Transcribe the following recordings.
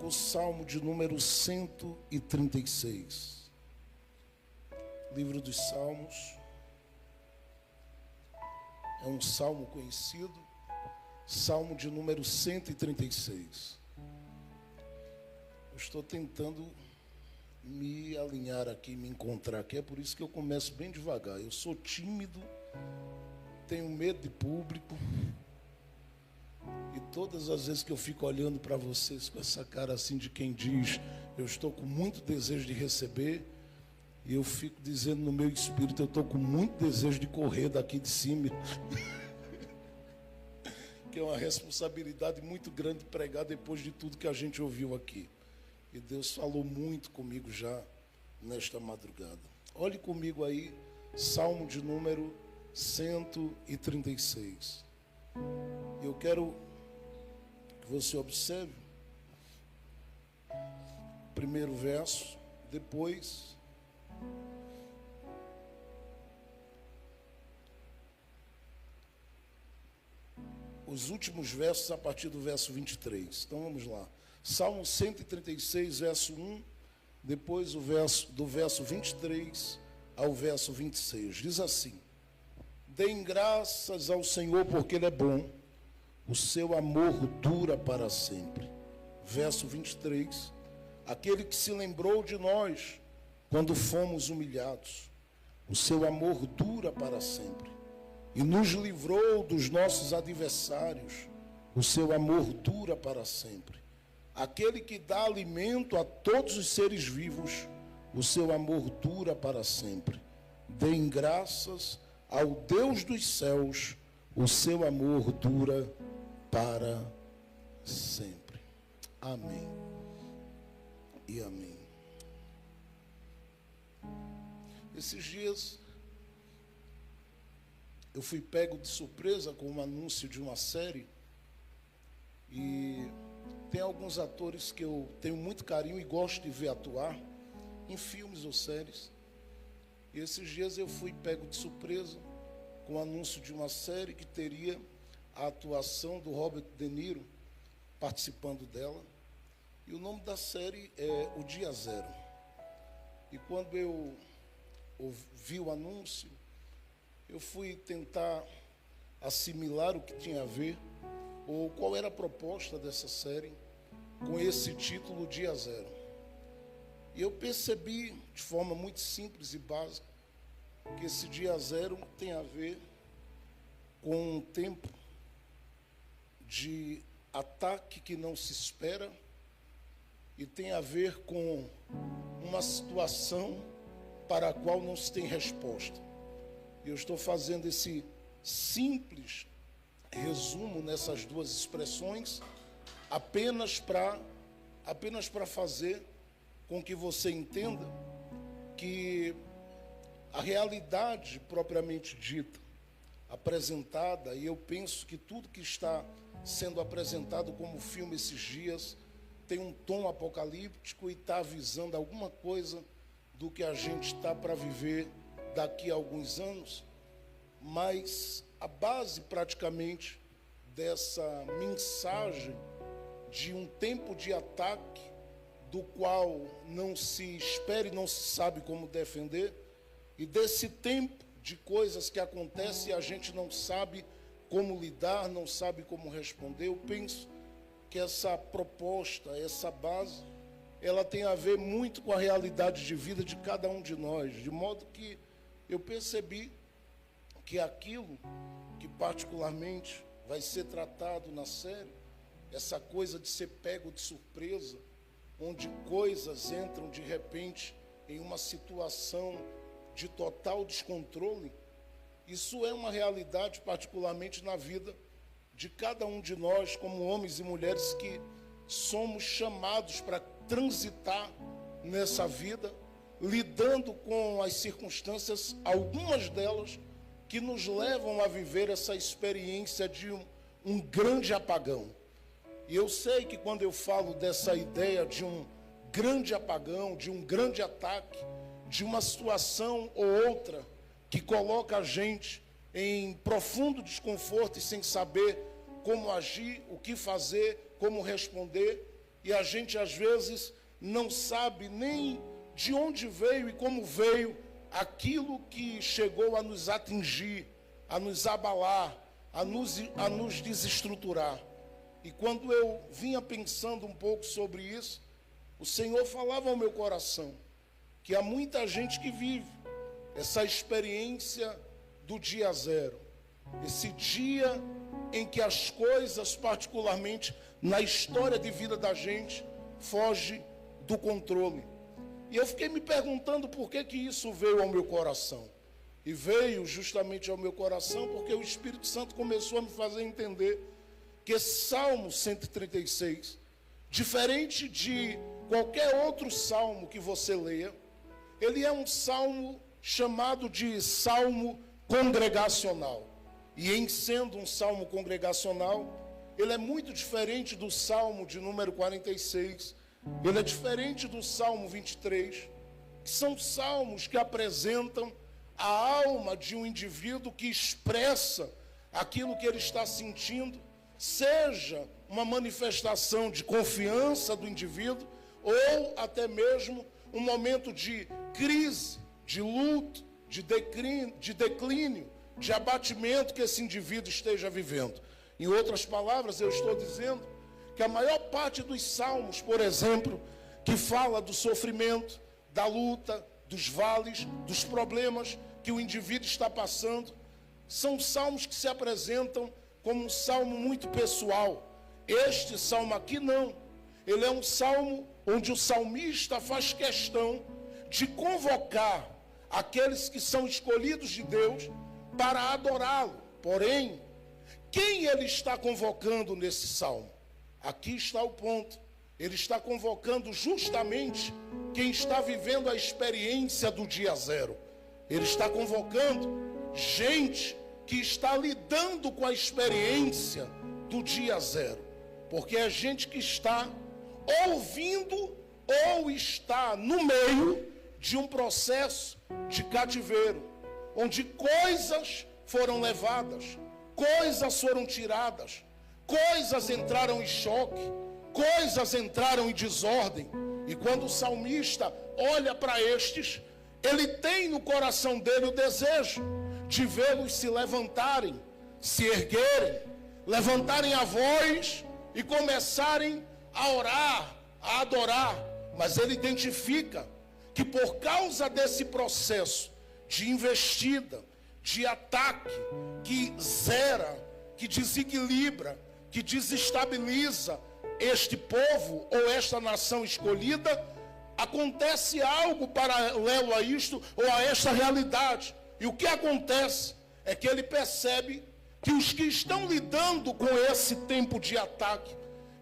o Salmo de número 136. Livro dos Salmos. É um salmo conhecido. Salmo de número 136. Eu estou tentando me alinhar aqui, me encontrar aqui. É por isso que eu começo bem devagar. Eu sou tímido, tenho medo de público. E todas as vezes que eu fico olhando para vocês com essa cara assim de quem diz, eu estou com muito desejo de receber, e eu fico dizendo no meu espírito, eu estou com muito desejo de correr daqui de cima. Que é uma responsabilidade muito grande pregar depois de tudo que a gente ouviu aqui. E Deus falou muito comigo já nesta madrugada. Olhe comigo aí, Salmo de número 136. Eu quero que você observe o primeiro verso, depois os últimos versos a partir do verso 23. Então vamos lá. Salmo 136, verso 1, depois do verso 23 ao verso 26. Diz assim: Deem graças ao Senhor porque Ele é bom, o seu amor dura para sempre. Verso 23. Aquele que se lembrou de nós quando fomos humilhados, o seu amor dura para sempre. E nos livrou dos nossos adversários, o seu amor dura para sempre. Aquele que dá alimento a todos os seres vivos, o seu amor dura para sempre. Deem graças ao Deus dos céus, o seu amor dura para sempre. Amém e amém. Esses dias eu fui pego de surpresa com um anúncio de uma série, e tem alguns atores que eu tenho muito carinho e gosto de ver atuar em filmes ou séries. E esses dias eu fui pego de surpresa com o anúncio de uma série que teria a atuação do Robert De Niro participando dela. E o nome da série é O Dia Zero. E quando eu ouvi o anúncio, eu fui tentar assimilar o que tinha a ver, ou qual era a proposta dessa série, com esse título, Dia Zero. E eu percebi, de forma muito simples e básica, que esse Dia Zero tem a ver com um tempo de ataque que não se espera, e tem a ver com uma situação para a qual não se tem resposta. Eu estou fazendo esse simples resumo nessas duas expressões apenas para fazer com que você entenda que a realidade propriamente dita, apresentada, e eu penso que tudo que está sendo apresentado como filme esses dias tem um tom apocalíptico e está avisando alguma coisa do que a gente está para viver daqui a alguns anos, mas a base praticamente dessa mensagem de um tempo de ataque do qual não se espera e não se sabe como defender, e desse tempo de coisas que acontecem e a gente não sabe como lidar, não sabe como responder. Eu penso que essa proposta, essa base, ela tem a ver muito com a realidade de vida de cada um de nós, de modo que eu percebi que aquilo que particularmente vai ser tratado na série, essa coisa de ser pego de surpresa, onde coisas entram de repente em uma situação de total descontrole, isso é uma realidade particularmente na vida de cada um de nós, como homens e mulheres que somos chamados para transitar nessa vida, lidando com as circunstâncias, algumas delas, que nos levam a viver essa experiência de um grande apagão. E eu sei que quando eu falo dessa ideia de um grande apagão, de um grande ataque, de uma situação ou outra que coloca a gente em profundo desconforto e sem saber como agir, o que fazer, como responder, e a gente às vezes não sabe nem de onde veio e como veio aquilo que chegou a nos atingir, a nos abalar, a nos desestruturar. E quando eu vinha pensando um pouco sobre isso, o Senhor falava ao meu coração que há muita gente que vive essa experiência do dia zero, esse dia em que as coisas, particularmente na história de vida da gente, foge do controle. E eu fiquei me perguntando por que isso veio ao meu coração. E veio justamente ao meu coração porque o Espírito Santo começou a me fazer entender que esse Salmo 136, diferente de qualquer outro salmo que você leia, ele é um salmo chamado de salmo congregacional. E em sendo um salmo congregacional, ele é muito diferente do salmo de número 46, ele é diferente do salmo 23, que são salmos que apresentam a alma de um indivíduo que expressa aquilo que ele está sentindo, seja uma manifestação de confiança do indivíduo, ou até mesmo um momento de crise, de luto, de declínio, de abatimento que esse indivíduo esteja vivendo. Em outras palavras, eu estou dizendo que a maior parte dos salmos, por exemplo, que fala do sofrimento, da luta, dos vales, dos problemas que o indivíduo está passando, são salmos que se apresentam como um salmo muito pessoal. Este salmo aqui não. Ele é um salmo onde o salmista faz questão de convocar aqueles que são escolhidos de Deus para adorá-lo. Porém, quem ele está convocando nesse salmo? Aqui está o ponto. Ele está convocando justamente quem está vivendo a experiência do dia zero. Ele está convocando gente que está lidando com a experiência do dia zero. Porque é gente que está ouvindo ou está no meio de um processo de cativeiro, onde coisas foram levadas, coisas foram tiradas, coisas entraram em choque, coisas entraram em desordem. E quando o salmista olha para estes, ele tem no coração dele o desejo de vê-los se levantarem, se erguerem, levantarem a voz e começarem a orar, a adorar. Mas ele identifica que por causa desse processo de investida, de ataque, que zera, que desequilibra, que desestabiliza este povo ou esta nação escolhida, acontece algo paralelo a isto ou a esta realidade. E o que acontece é que ele percebe que os que estão lidando com esse tempo de ataque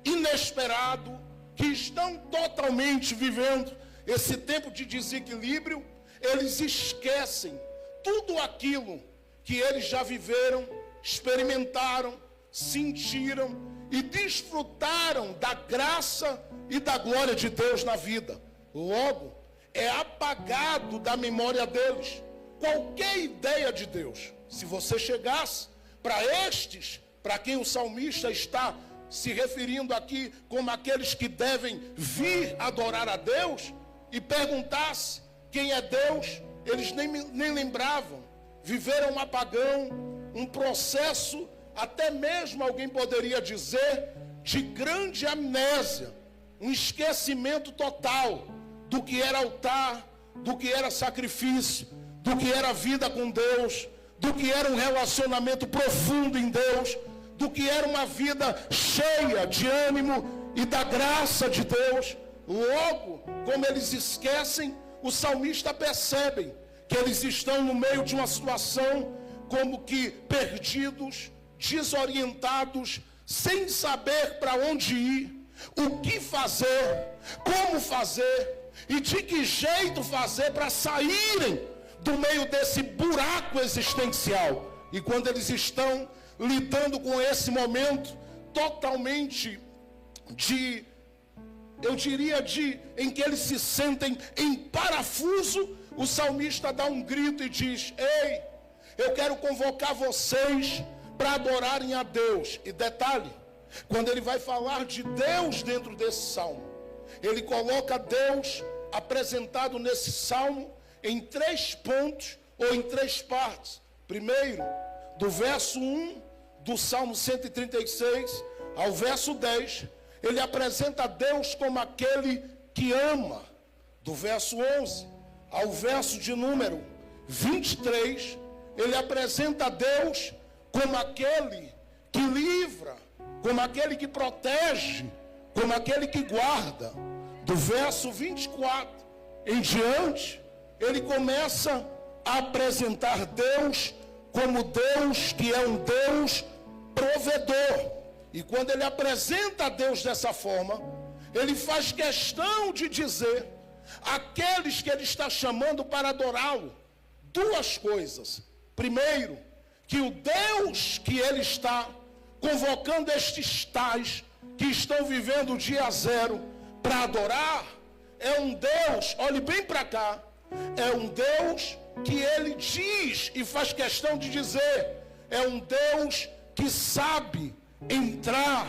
inesperado, que estão totalmente vivendo esse tempo de desequilíbrio, eles esquecem tudo aquilo que eles já viveram, experimentaram, sentiram e desfrutaram da graça e da glória de Deus na vida. Logo, é apagado da memória deles qualquer ideia de Deus. Se você chegasse para estes, para quem o salmista está se referindo aqui como aqueles que devem vir adorar a Deus, e perguntasse quem é Deus, eles nem lembravam. Viveram um apagão, um processo, até mesmo alguém poderia dizer, de grande amnésia, um esquecimento total do que era altar, do que era sacrifício, do que era vida com Deus, do que era um relacionamento profundo em Deus, do que era uma vida cheia de ânimo e da graça de Deus. Logo, como eles esquecem, o salmista percebe que eles estão no meio de uma situação como que perdidos, desorientados, sem saber para onde ir, o que fazer, como fazer e de que jeito fazer para saírem do meio desse buraco existencial. E quando eles estão lidando com esse momento totalmente em que eles se sentem em parafuso, o salmista dá um grito e diz: ei, eu quero convocar vocês para adorarem a Deus. E detalhe, quando ele vai falar de Deus dentro desse salmo, ele coloca Deus apresentado nesse salmo em 3 pontos ou em 3 partes. Primeiro, do verso 1 do Salmo 136 ao verso 10, ele apresenta Deus como aquele que ama. Do verso 11 ao verso de número 23, ele apresenta Deus como aquele que livra, como aquele que protege, como aquele que guarda. Do verso 24 em diante, ele começa a apresentar Deus como Deus que é um Deus provedor. E quando ele apresenta a Deus dessa forma, ele faz questão de dizer àqueles que ele está chamando para adorá-lo 2 coisas. Primeiro, que o Deus que ele está convocando estes tais que estão vivendo o dia 0 para adorar, é um Deus, olhe bem para cá, é um Deus que ele diz e faz questão de dizer, é um Deus que sabe entrar,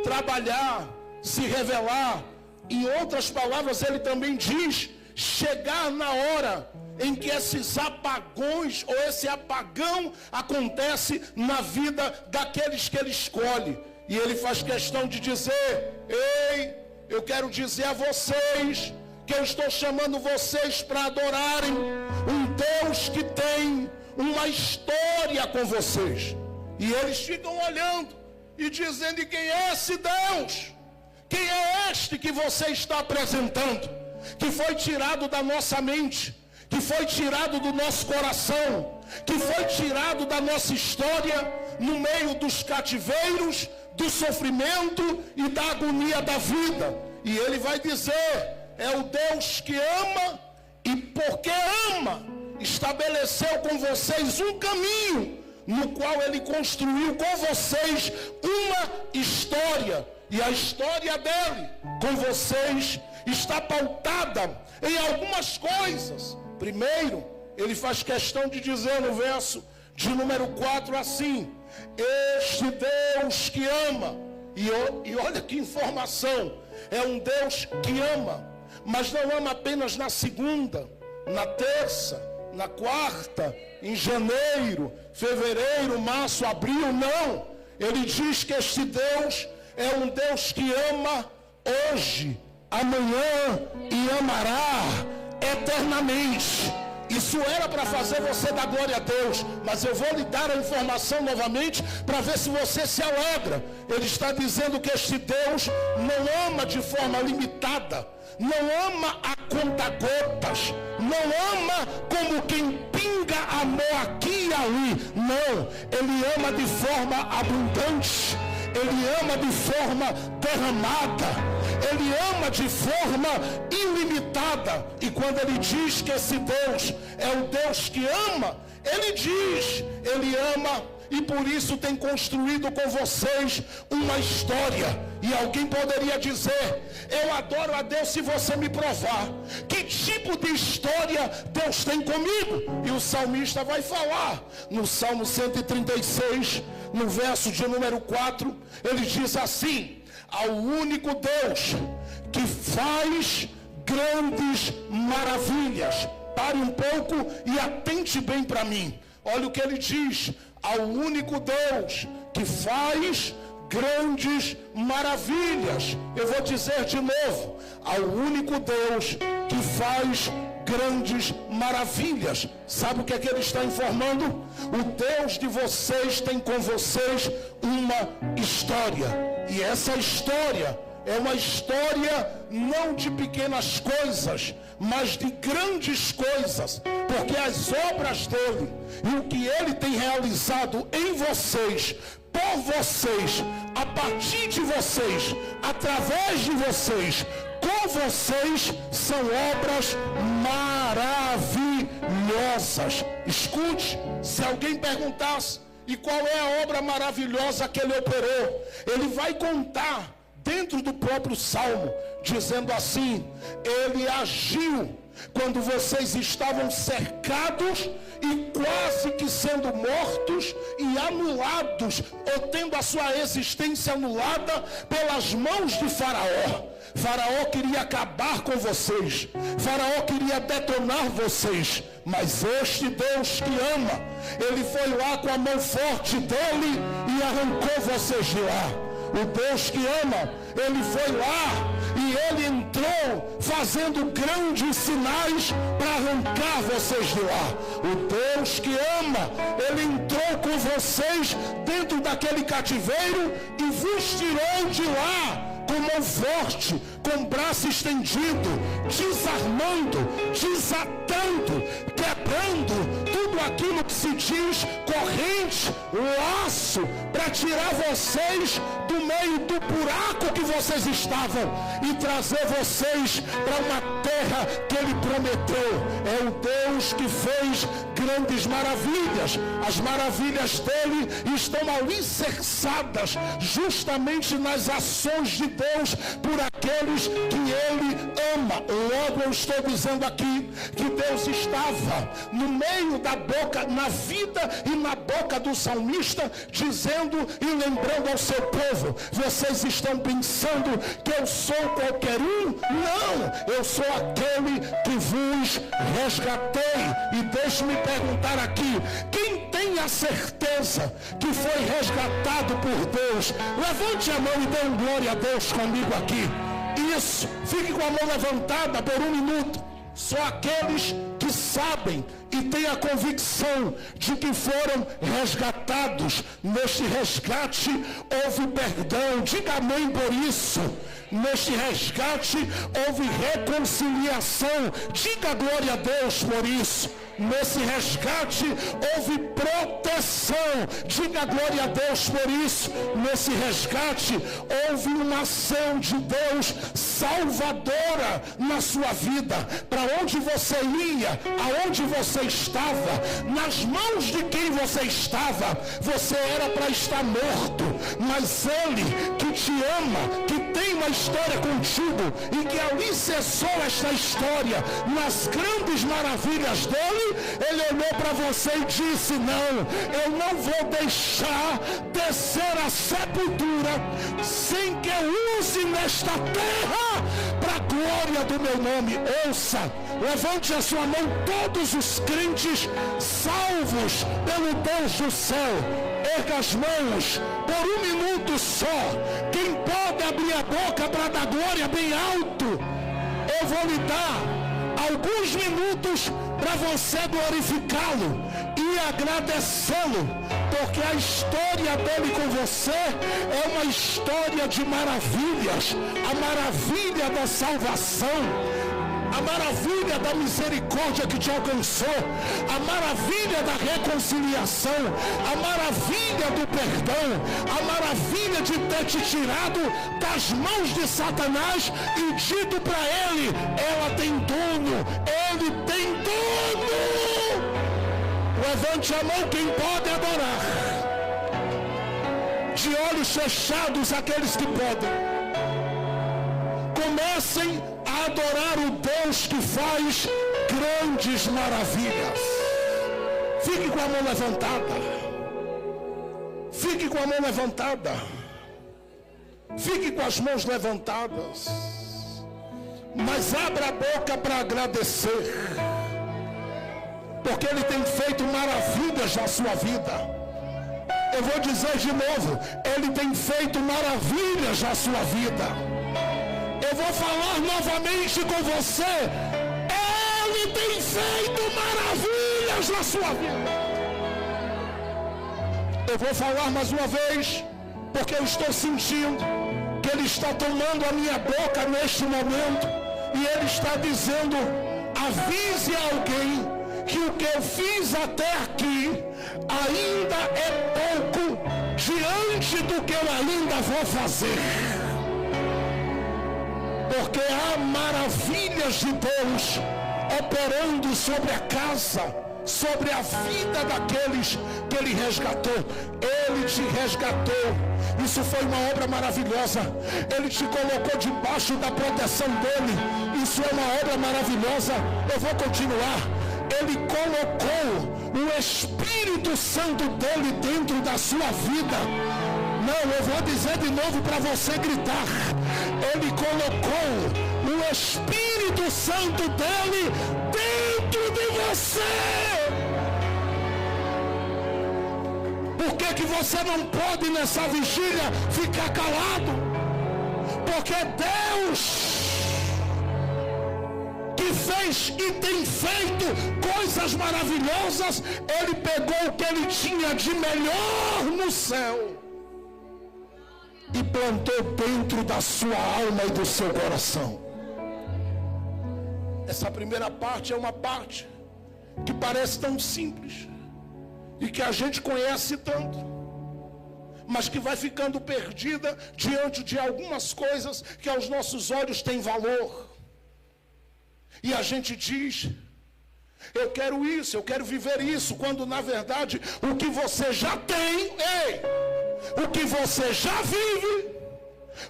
trabalhar, se revelar. Em outras palavras, ele também diz, chegar na hora em que esses apagões ou esse apagão acontece na vida daqueles que ele escolhe. E ele faz questão de dizer, ei, eu quero dizer a vocês que eu estou chamando vocês para adorarem um Deus que tem uma história com vocês. E eles ficam olhando e dizendo, e quem é esse Deus? Quem é este que você está apresentando? Que foi tirado da nossa mente, que foi tirado do nosso coração, que foi tirado da nossa história, no meio dos cativeiros, do sofrimento e da agonia da vida. E ele vai dizer, é o Deus que ama, e porque ama, estabeleceu com vocês um caminho, no qual ele construiu com vocês uma história. E a história dele com vocês está pautada em algumas coisas. Primeiro, ele faz questão de dizer no verso de número 4 assim, este Deus que ama, e olha que informação, é um Deus que ama, mas não ama apenas na segunda, na terça, na quarta, em janeiro, fevereiro, março, abril, não. Ele diz que este Deus é um Deus que ama hoje, amanhã e amará eternamente. Isso era para fazer você dar glória a Deus, mas eu vou lhe dar a informação novamente para ver se você se alegra. Ele está dizendo que este Deus não ama de forma limitada, não ama a conta-gotas, não ama como quem pinga amor aqui e ali, não, ele ama de forma abundante, ele ama de forma derramada, ele ama de forma ilimitada. E quando ele diz que esse Deus é o Deus que ama, ele diz, ele ama, e por isso tem construído com vocês uma história. E alguém poderia dizer, eu adoro a Deus se você me provar que tipo de história Deus tem comigo. E o salmista vai falar no Salmo 136, no verso de número 4, ele diz assim, ao único Deus que faz grandes maravilhas. Pare um pouco e atente bem para mim. Olha o que ele diz, ao único Deus que faz grandes maravilhas. Eu vou dizer de novo, ao único Deus que faz grandes maravilhas. Sabe o que é que ele está informando? O Deus de vocês tem com vocês uma história. E essa história é uma história não de pequenas coisas, mas de grandes coisas. Porque as obras dele e o que ele tem realizado em vocês, por vocês, a partir de vocês, através de vocês, com vocês, são obras maravilhosas. Escute, se alguém perguntasse, e qual é a obra maravilhosa que ele operou? Ele vai contar dentro do próprio Salmo, dizendo assim, ele agiu quando vocês estavam cercados e quase que sendo mortos e anulados, ou tendo a sua existência anulada pelas mãos de Faraó. Faraó queria acabar com vocês, Faraó queria detonar vocês, mas este Deus que ama, ele foi lá com a mão forte dele e arrancou vocês de lá. O Deus que ama, ele foi lá e ele entrou fazendo grandes sinais para arrancar vocês de lá. O Deus que ama, ele entrou com vocês dentro daquele cativeiro e vos tirou de lá com mão forte, com braço estendido, desarmando, desatando, quebrando tudo aquilo que se diz corrente, laço, para tirar vocês do meio do buraco que vocês estavam e trazer vocês para uma terra que ele prometeu. É o Deus que fez grandes maravilhas. As maravilhas dele estão alicerçadas justamente nas ações de Deus por aqueles que ele ama. Logo eu estou dizendo aqui que Deus estava no meio da boca, na vida e na boca do salmista, dizendo e lembrando ao seu povo: vocês estão pensando que eu sou qualquer um? Não, eu sou aquele que vos resgatei. E deixe-me perguntar aqui, quem tem a certeza que foi resgatado por Deus? Levante a mão e dê glória a Deus comigo aqui. Isso, fique com a mão levantada por um minuto. Só aqueles que sabem e têm a convicção de que foram resgatados. Neste resgate houve perdão. Diga amém por isso. Neste resgate houve reconciliação. Diga glória a Deus por isso. Nesse resgate houve proteção. Diga glória a Deus por isso. Nesse resgate houve uma ação de Deus salvadora na sua vida. Para onde você ia, aonde você estava, nas mãos de quem você estava, você era para estar morto. Mas ele que te ama, que tem uma história contigo e que alicerçou esta história nas grandes maravilhas dele, ele olhou para você e disse: não, eu não vou deixar descer a sepultura sem que eu use nesta terra para a glória do meu nome. Ouça, levante a sua mão todos os crentes salvos pelo Deus do céu. Erga as mãos por um minuto só. Quem pode abrir a boca para dar glória bem alto, eu vou lhe dar alguns minutos para você glorificá-lo e agradecê-lo, porque a história dele com você é uma história de maravilhas, a maravilha da salvação, a maravilha da misericórdia que te alcançou, a maravilha da reconciliação, a maravilha do perdão, a maravilha de ter te tirado das mãos de Satanás e dito para ele: ela tem dono, ele tem dono. Levante a mão quem pode adorar. De olhos fechados aqueles que podem. Comecem a adorar o Deus que faz grandes maravilhas. Fique com a mão levantada. Fique com a mão levantada. Fique com as mãos levantadas. Mas abra a boca para agradecer. Porque ele tem feito maravilhas na sua vida. Eu vou dizer de novo, ele tem feito maravilhas na sua vida. Eu vou falar novamente com você. Ele tem feito maravilhas na sua vida. Eu vou falar mais uma vez, porque eu estou sentindo que ele está tomando a minha boca neste momento. E ele está dizendo: avise alguém que o que eu fiz até aqui ainda é pouco diante do que eu ainda vou fazer. Porque há maravilhas de Deus operando sobre a casa, sobre a vida daqueles que Ele resgatou. Ele te resgatou. Isso foi uma obra maravilhosa. Ele te colocou debaixo da proteção dEle. Isso é uma obra maravilhosa. Eu vou continuar. Ele colocou o Espírito Santo dEle dentro da sua vida. Não, eu vou dizer de novo para você gritar. Ele colocou o Espírito Santo dEle dentro de você. Por que você não pode nessa vigília ficar calado? Porque Deus que fez e tem feito coisas maravilhosas, Ele pegou o que Ele tinha de melhor no céu e plantou dentro da sua alma e do seu coração. Essa primeira parte é uma parte que parece tão simples e que a gente conhece tanto, mas que vai ficando perdida diante de algumas coisas que aos nossos olhos têm valor. E a gente diz: eu quero isso, eu quero viver isso, quando na verdade o que você já tem, o que você já vive,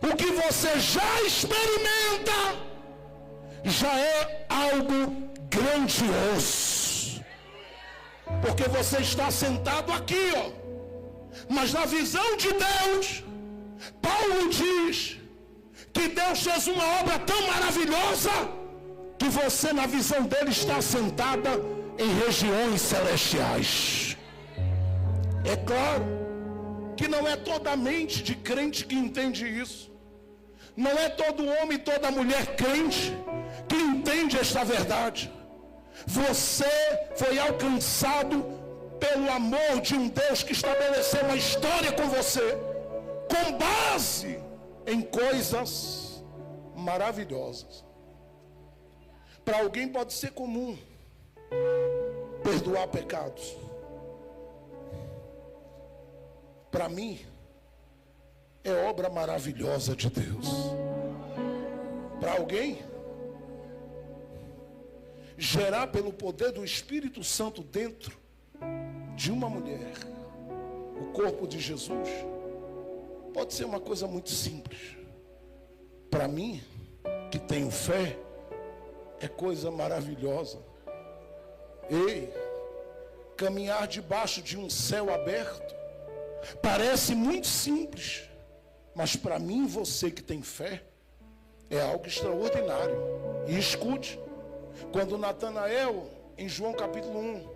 o que você já experimenta, já é algo grandioso. Porque você está sentado aqui, mas na visão de Deus, Paulo diz que Deus fez uma obra tão maravilhosa que você, na visão dele, está sentada em regiões celestiais. É claro que não é toda a mente de crente que entende isso. Não é todo homem e toda mulher crente que entende esta verdade. Você foi alcançado pelo amor de um Deus que estabeleceu uma história com você, com base em coisas maravilhosas. Para alguém pode ser comum perdoar pecados. Para mim, é obra maravilhosa de Deus. Para alguém, gerar pelo poder do Espírito Santo dentro de uma mulher o corpo de Jesus, pode ser uma coisa muito simples. Para mim, que tenho fé, é coisa maravilhosa. Caminhar debaixo de um céu aberto parece muito simples, mas para mim, você que tem fé, é algo extraordinário. E escute, quando Natanael, em João capítulo 1,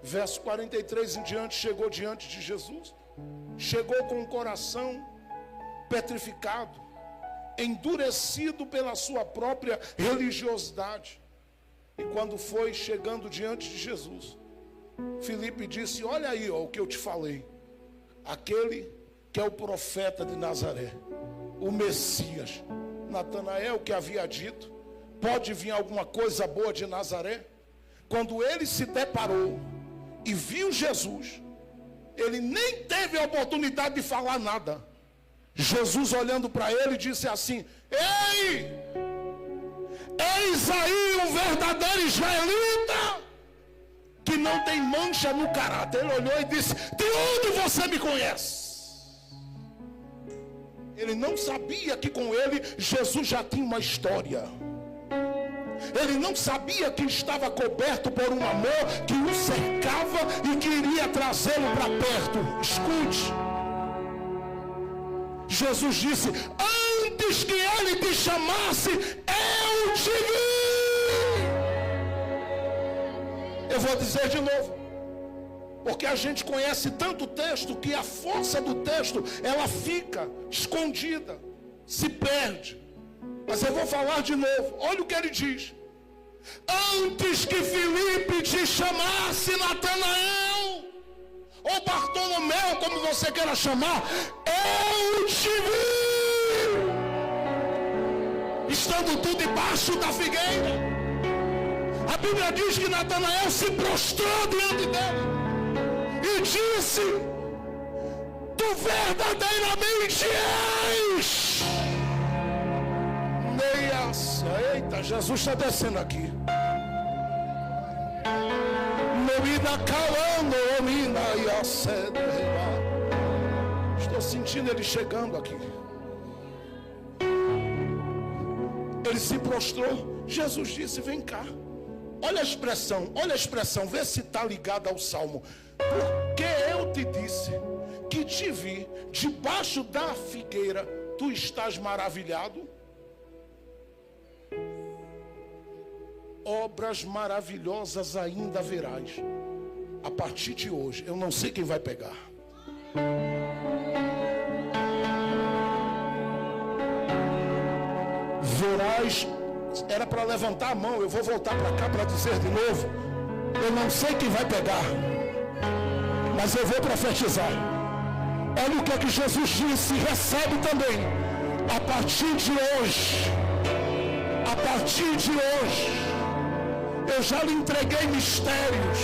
verso 43 em diante, chegou diante de Jesus, chegou com o coração petrificado, endurecido pela sua própria religiosidade. E quando foi chegando diante de Jesus, Filipe disse: olha aí, o que eu te falei, aquele que é o profeta de Nazaré, o Messias. Natanael, que havia dito: pode vir alguma coisa boa de Nazaré? Quando ele se deparou e viu Jesus, ele nem teve a oportunidade de falar nada. Jesus, olhando para ele, disse assim: ei, eis aí um verdadeiro israelita, que não tem mancha no caráter. Ele olhou e disse: de onde você me conhece? Ele não sabia que com ele Jesus já tinha uma história. Ele não sabia que estava coberto por um amor que o cercava e que iria trazê-lo para perto. Escute, Jesus disse: antes que ele te chamasse, eu te vi. Eu vou dizer de novo, porque a gente conhece tanto o texto que a força do texto, ela fica escondida, se perde. Mas eu vou falar de novo. Olha o que ele diz: antes que Filipe te chamasse, Natanael, ou Bartolomeu, como você queira chamar, eu te vi, estando tu debaixo da figueira. A Bíblia diz que Natanael se prostrou diante dele e disse: tu verdadeiramente és. Eita, Jesus está descendo aqui. Meu Estou sentindo ele chegando aqui. Ele se prostrou. Jesus disse: vem cá. Olha a expressão, vê se está ligada ao Salmo. Porque eu te disse que te vi debaixo da figueira, tu estás maravilhado. Obras maravilhosas ainda verás. A partir de hoje, eu não sei quem vai pegar. Verás, era para levantar a mão, eu vou voltar para cá para dizer de novo. Eu não sei quem vai pegar, mas eu vou profetizar. Olha o que é que Jesus disse, recebe também. A partir de hoje, eu já lhe entreguei mistérios.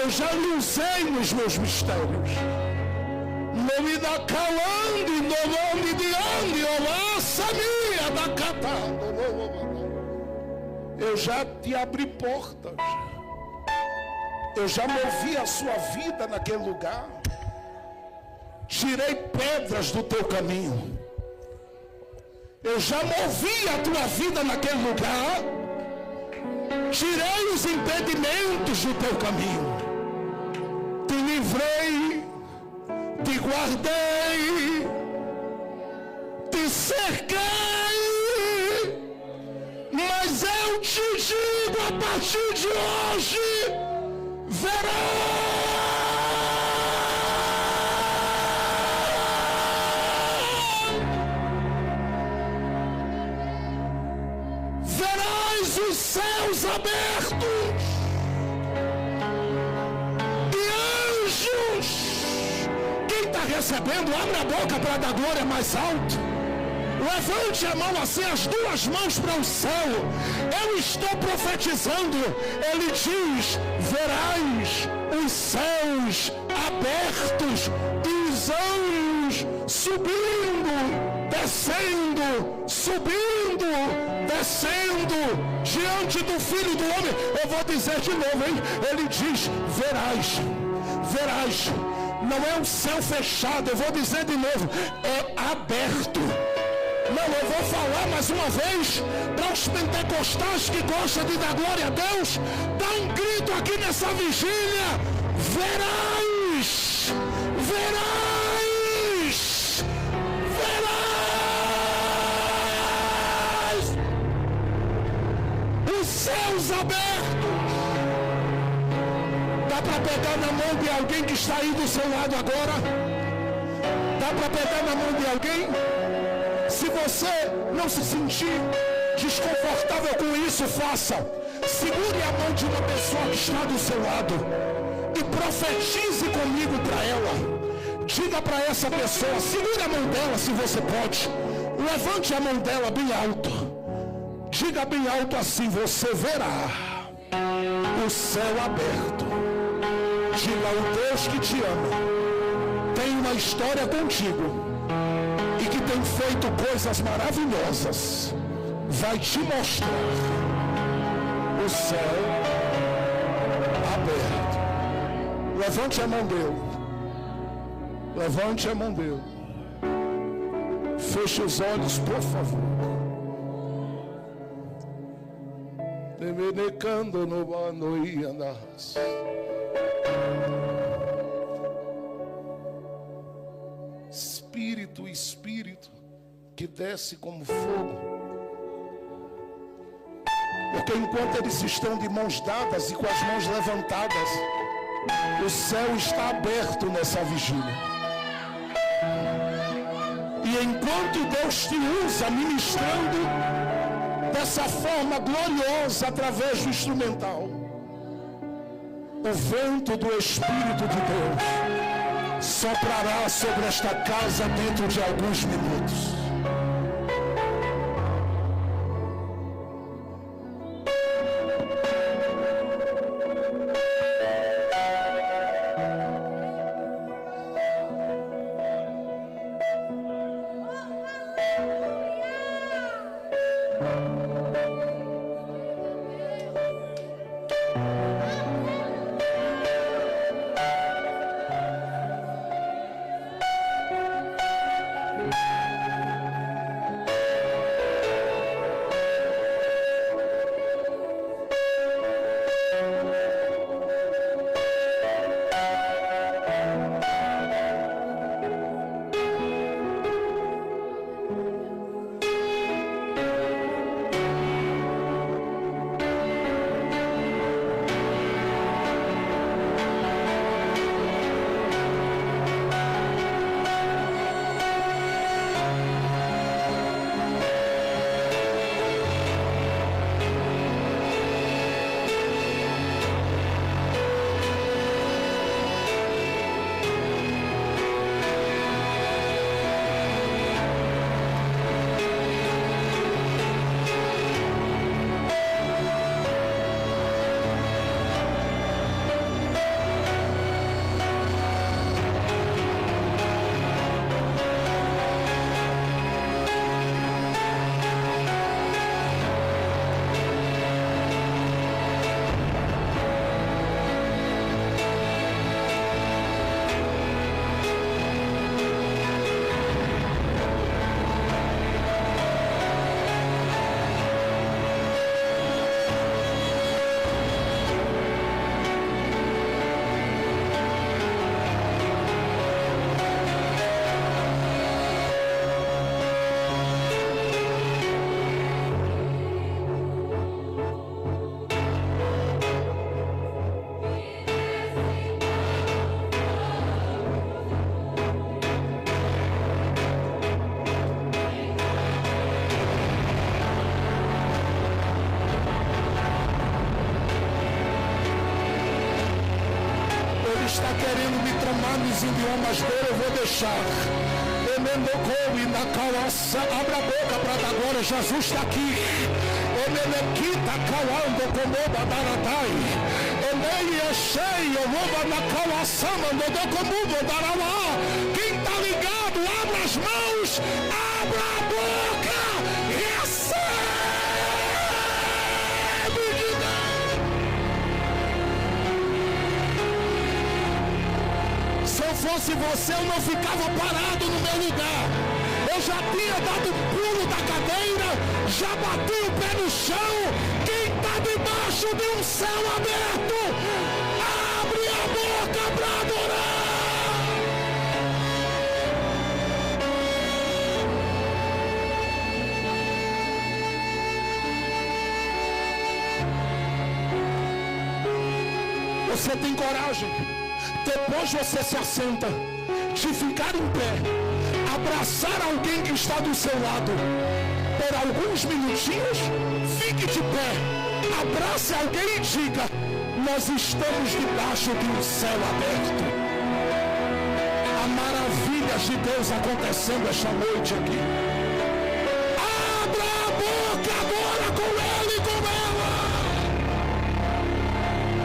Eu já lhe usei nos meus mistérios. Não me dá calando, não me diante, minha da catando. Eu já te abri portas. Eu já movi a sua vida naquele lugar. Tirei pedras do teu caminho. Eu já movi a tua vida naquele lugar. Tirei os impedimentos do teu caminho. Te livrei, te guardei, te cerquei. Mas eu te digo, a partir de hoje, verás os céus abertos e anjos. Quem está recebendo, abre a boca para dar glória mais alto. Levante a mão assim, as duas mãos para o céu. Eu estou profetizando. Ele diz: verás os céus abertos e os anjos subindo, descendo, subindo, descendo diante do Filho do Homem. Eu vou dizer de novo, hein? Ele diz: verás, verás. Não é um céu fechado, eu vou dizer de novo, é aberto. Não, eu vou falar mais uma vez para os pentecostais que gostam de dar glória a Deus. Dá um grito aqui nessa vigília: verás, verás, verás os céus abertos. Dá para pegar na mão de alguém que está aí do seu lado agora? Dá para pegar na mão de alguém? Se você não se sentir desconfortável com isso, faça. Segure a mão de uma pessoa que está do seu lado e profetize comigo para ela. Diga para essa pessoa, segure a mão dela se você pode. Levante a mão dela bem alto. Diga bem alto assim: você verá o céu aberto. Diga: o Deus que te ama tem uma história contigo e que tem feito coisas maravilhosas, vai te mostrar o céu aberto. Levante a mão dele. Levante a mão dele. Feche os olhos, por favor. Demenecando no banoianas. Espírito que desce como fogo. Porque enquanto eles estão de mãos dadas e com as mãos levantadas, o céu está aberto nessa vigília. E enquanto Deus te usa ministrando dessa forma gloriosa através do instrumental, o vento do Espírito de Deus soprará sobre esta casa dentro de alguns minutos. está querendo me tramar nos idiomas dele, eu vou deixar. Abra a boca para dar glória. Jesus está aqui. Quem está ligado, abra as mãos, abra a boca, recebe de Deus. Se eu fosse você, eu não ficava parado no meu lugar. Eu já tinha dado um pulo da cadeira, já bati o pé no chão. Quem está debaixo de um céu aberto, abre a boca para adorar. Você tem coragem, depois você se assenta, de ficar em pé, abraçar alguém que está do seu lado por alguns minutinhos. Fique de pé, abrace alguém e diga: nós estamos debaixo de um céu aberto. Há maravilhas de Deus acontecendo esta noite aqui. Abra a boca agora com ele e com ela.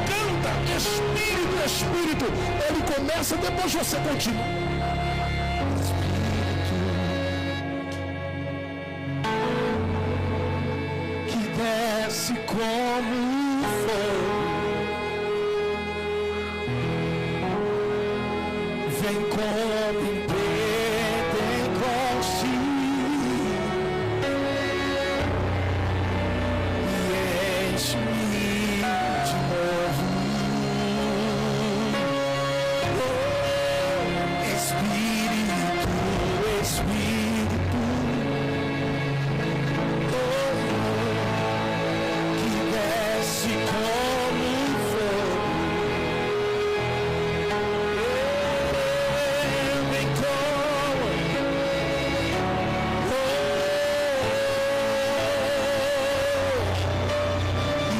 Canta, Espírito, Espírito. Ele começa, depois você continua. Como fogo, vem como em Pentecoste e enche-me de novo. Espírito, Espírito, como fogo, vem como e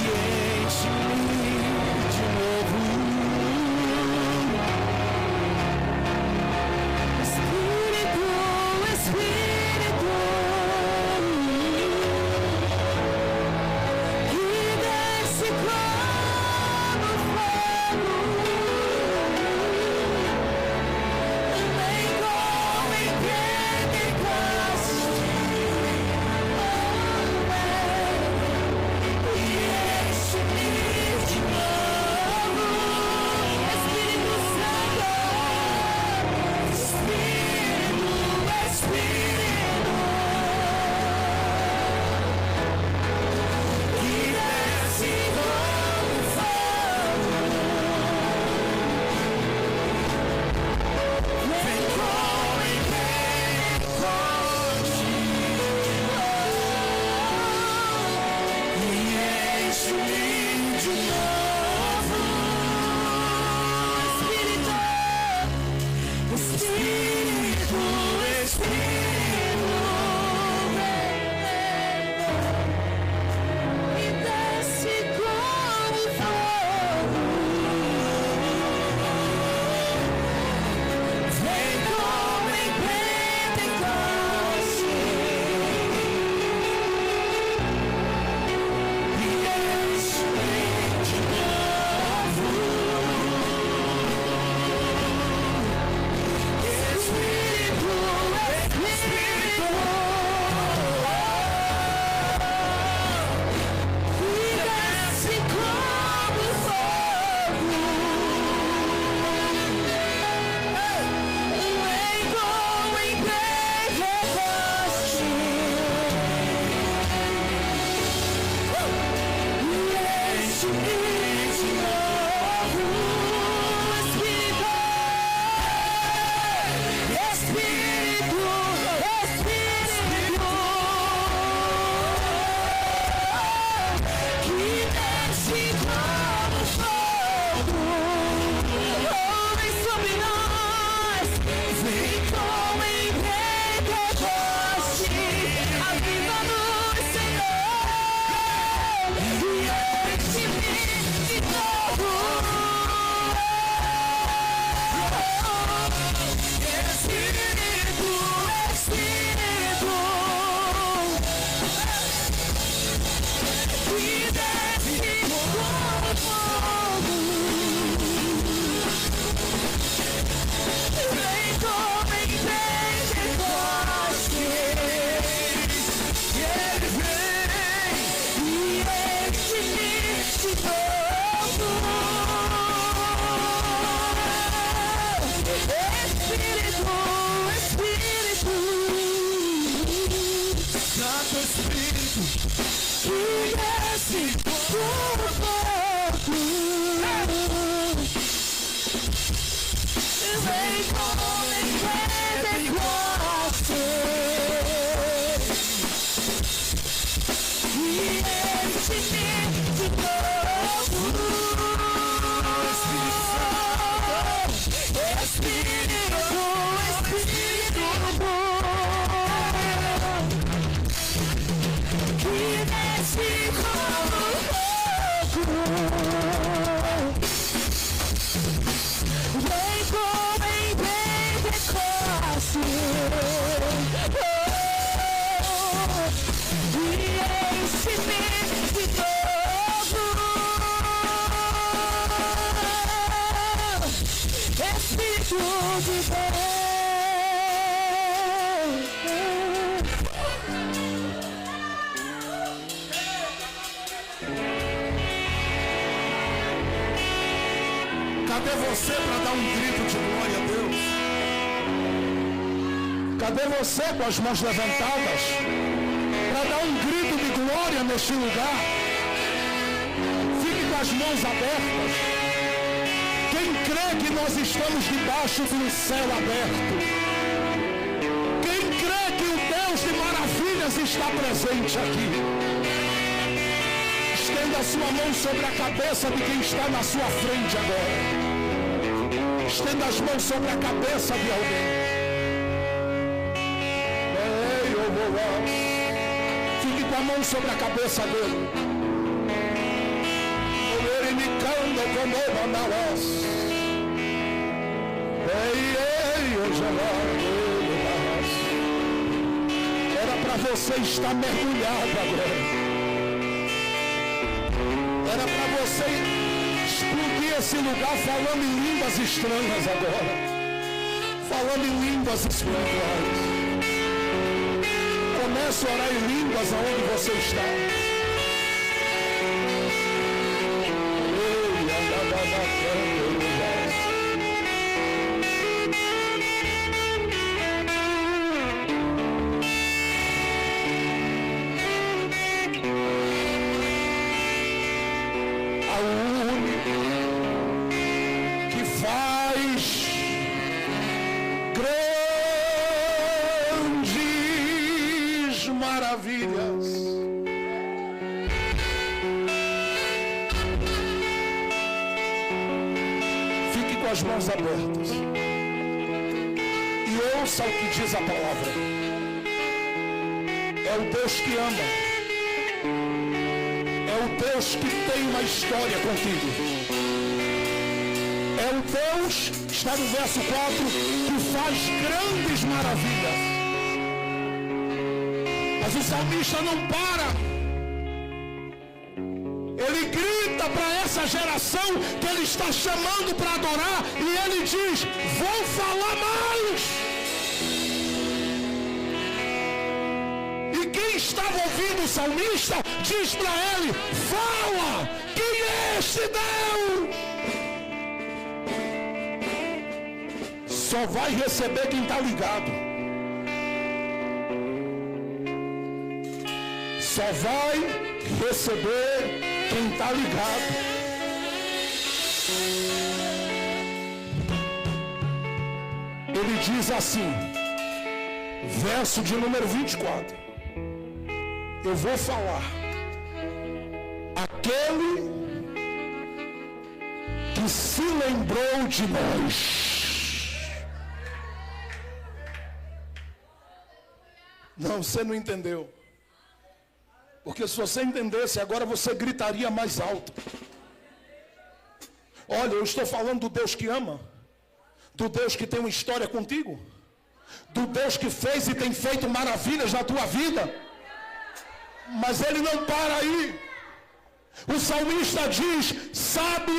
Espírito que desce do fogo, vem como em Pentecostes e enche-me de novo. Espírito, Espírito que desce como fogo, vem como em Pentecostes e enche-me de novo. Espírito de Deus. Cadê você para dar um grito de glória a Deus? Cadê você com as mãos levantadas para dar um grito de glória neste lugar? Fique com as mãos abertas. Quem crê que nós estamos debaixo de um céu aberto? Quem crê que o Deus de maravilhas está presente aqui? Estenda a sua mão sobre a cabeça de quem está na sua frente agora. Estenda as mãos sobre a cabeça de alguém. Fique com a mão sobre a cabeça dele. Ele me canta como na voz. Era para você estar mergulhado agora. Era para você explodir esse lugar falando em línguas estranhas agora. Falando em línguas espirituais. Comece a orar em línguas aonde você está. As mãos abertas e ouça o que diz a palavra. É o Deus que ama, é o Deus que tem uma história contigo, é o Deus, está no verso 4, que faz grandes maravilhas. Mas o salmista não para. Ele grita para essa geração que ele está chamando para adorar e ele diz: vou falar mais. E quem estava ouvindo o salmista diz para ele: fala, quem é este Deus? Só vai receber quem está ligado. Só vai receber quem está ligado. Ele diz assim, verso de número 24: eu vou falar, aquele que se lembrou de nós. Não, você não entendeu. Porque se você entendesse, agora você gritaria mais alto. Olha, eu estou falando do Deus que ama, do Deus que tem uma história contigo, do Deus que fez e tem feito maravilhas na tua vida. Mas ele não para aí. O salmista diz: sabe,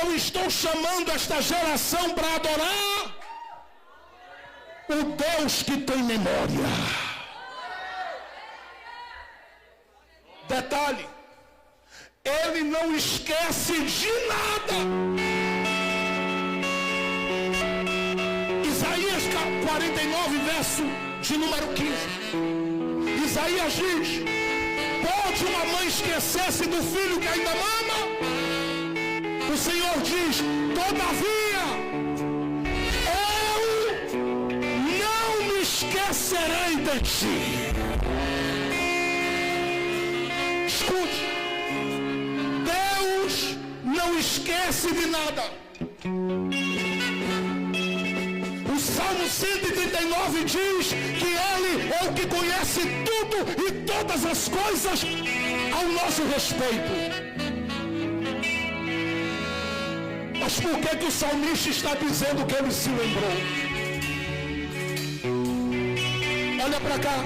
eu estou chamando esta geração para adorar o Deus que tem memória. Detalhe, ele não esquece de nada. Isaías 49, verso de número 15. Isaías diz: pode uma mãe esquecer-se do filho que ainda mama? O Senhor diz: todavia, eu não me esquecerei de ti. Escute, Deus não esquece de nada. O Salmo 139 diz que Ele é o que conhece tudo e todas as coisas ao nosso respeito. Mas por que o salmista está dizendo que ele se lembrou? Olha para cá.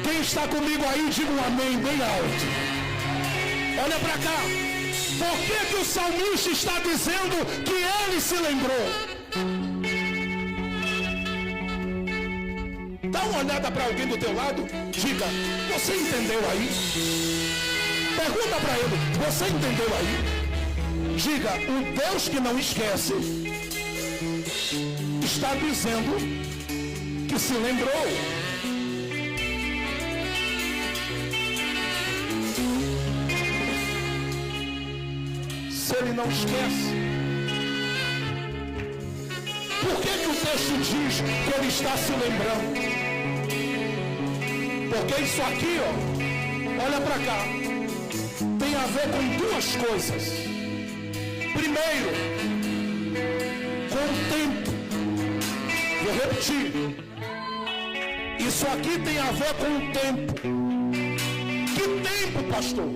Quem está comigo aí, diga um amém bem alto. Olha para cá. Por que o salmista está dizendo que ele se lembrou? Dá uma olhada para alguém do teu lado. Diga: você entendeu aí? Pergunta para ele: você entendeu aí? Diga: o Deus que não esquece está dizendo que se lembrou. Se ele não esquece, por que o texto diz que ele está se lembrando? Porque isso aqui, ó, olha para cá, tem a ver com duas coisas. Primeiro, com o tempo. Vou repetir. Isso aqui tem a ver com o tempo. Que tempo, pastor?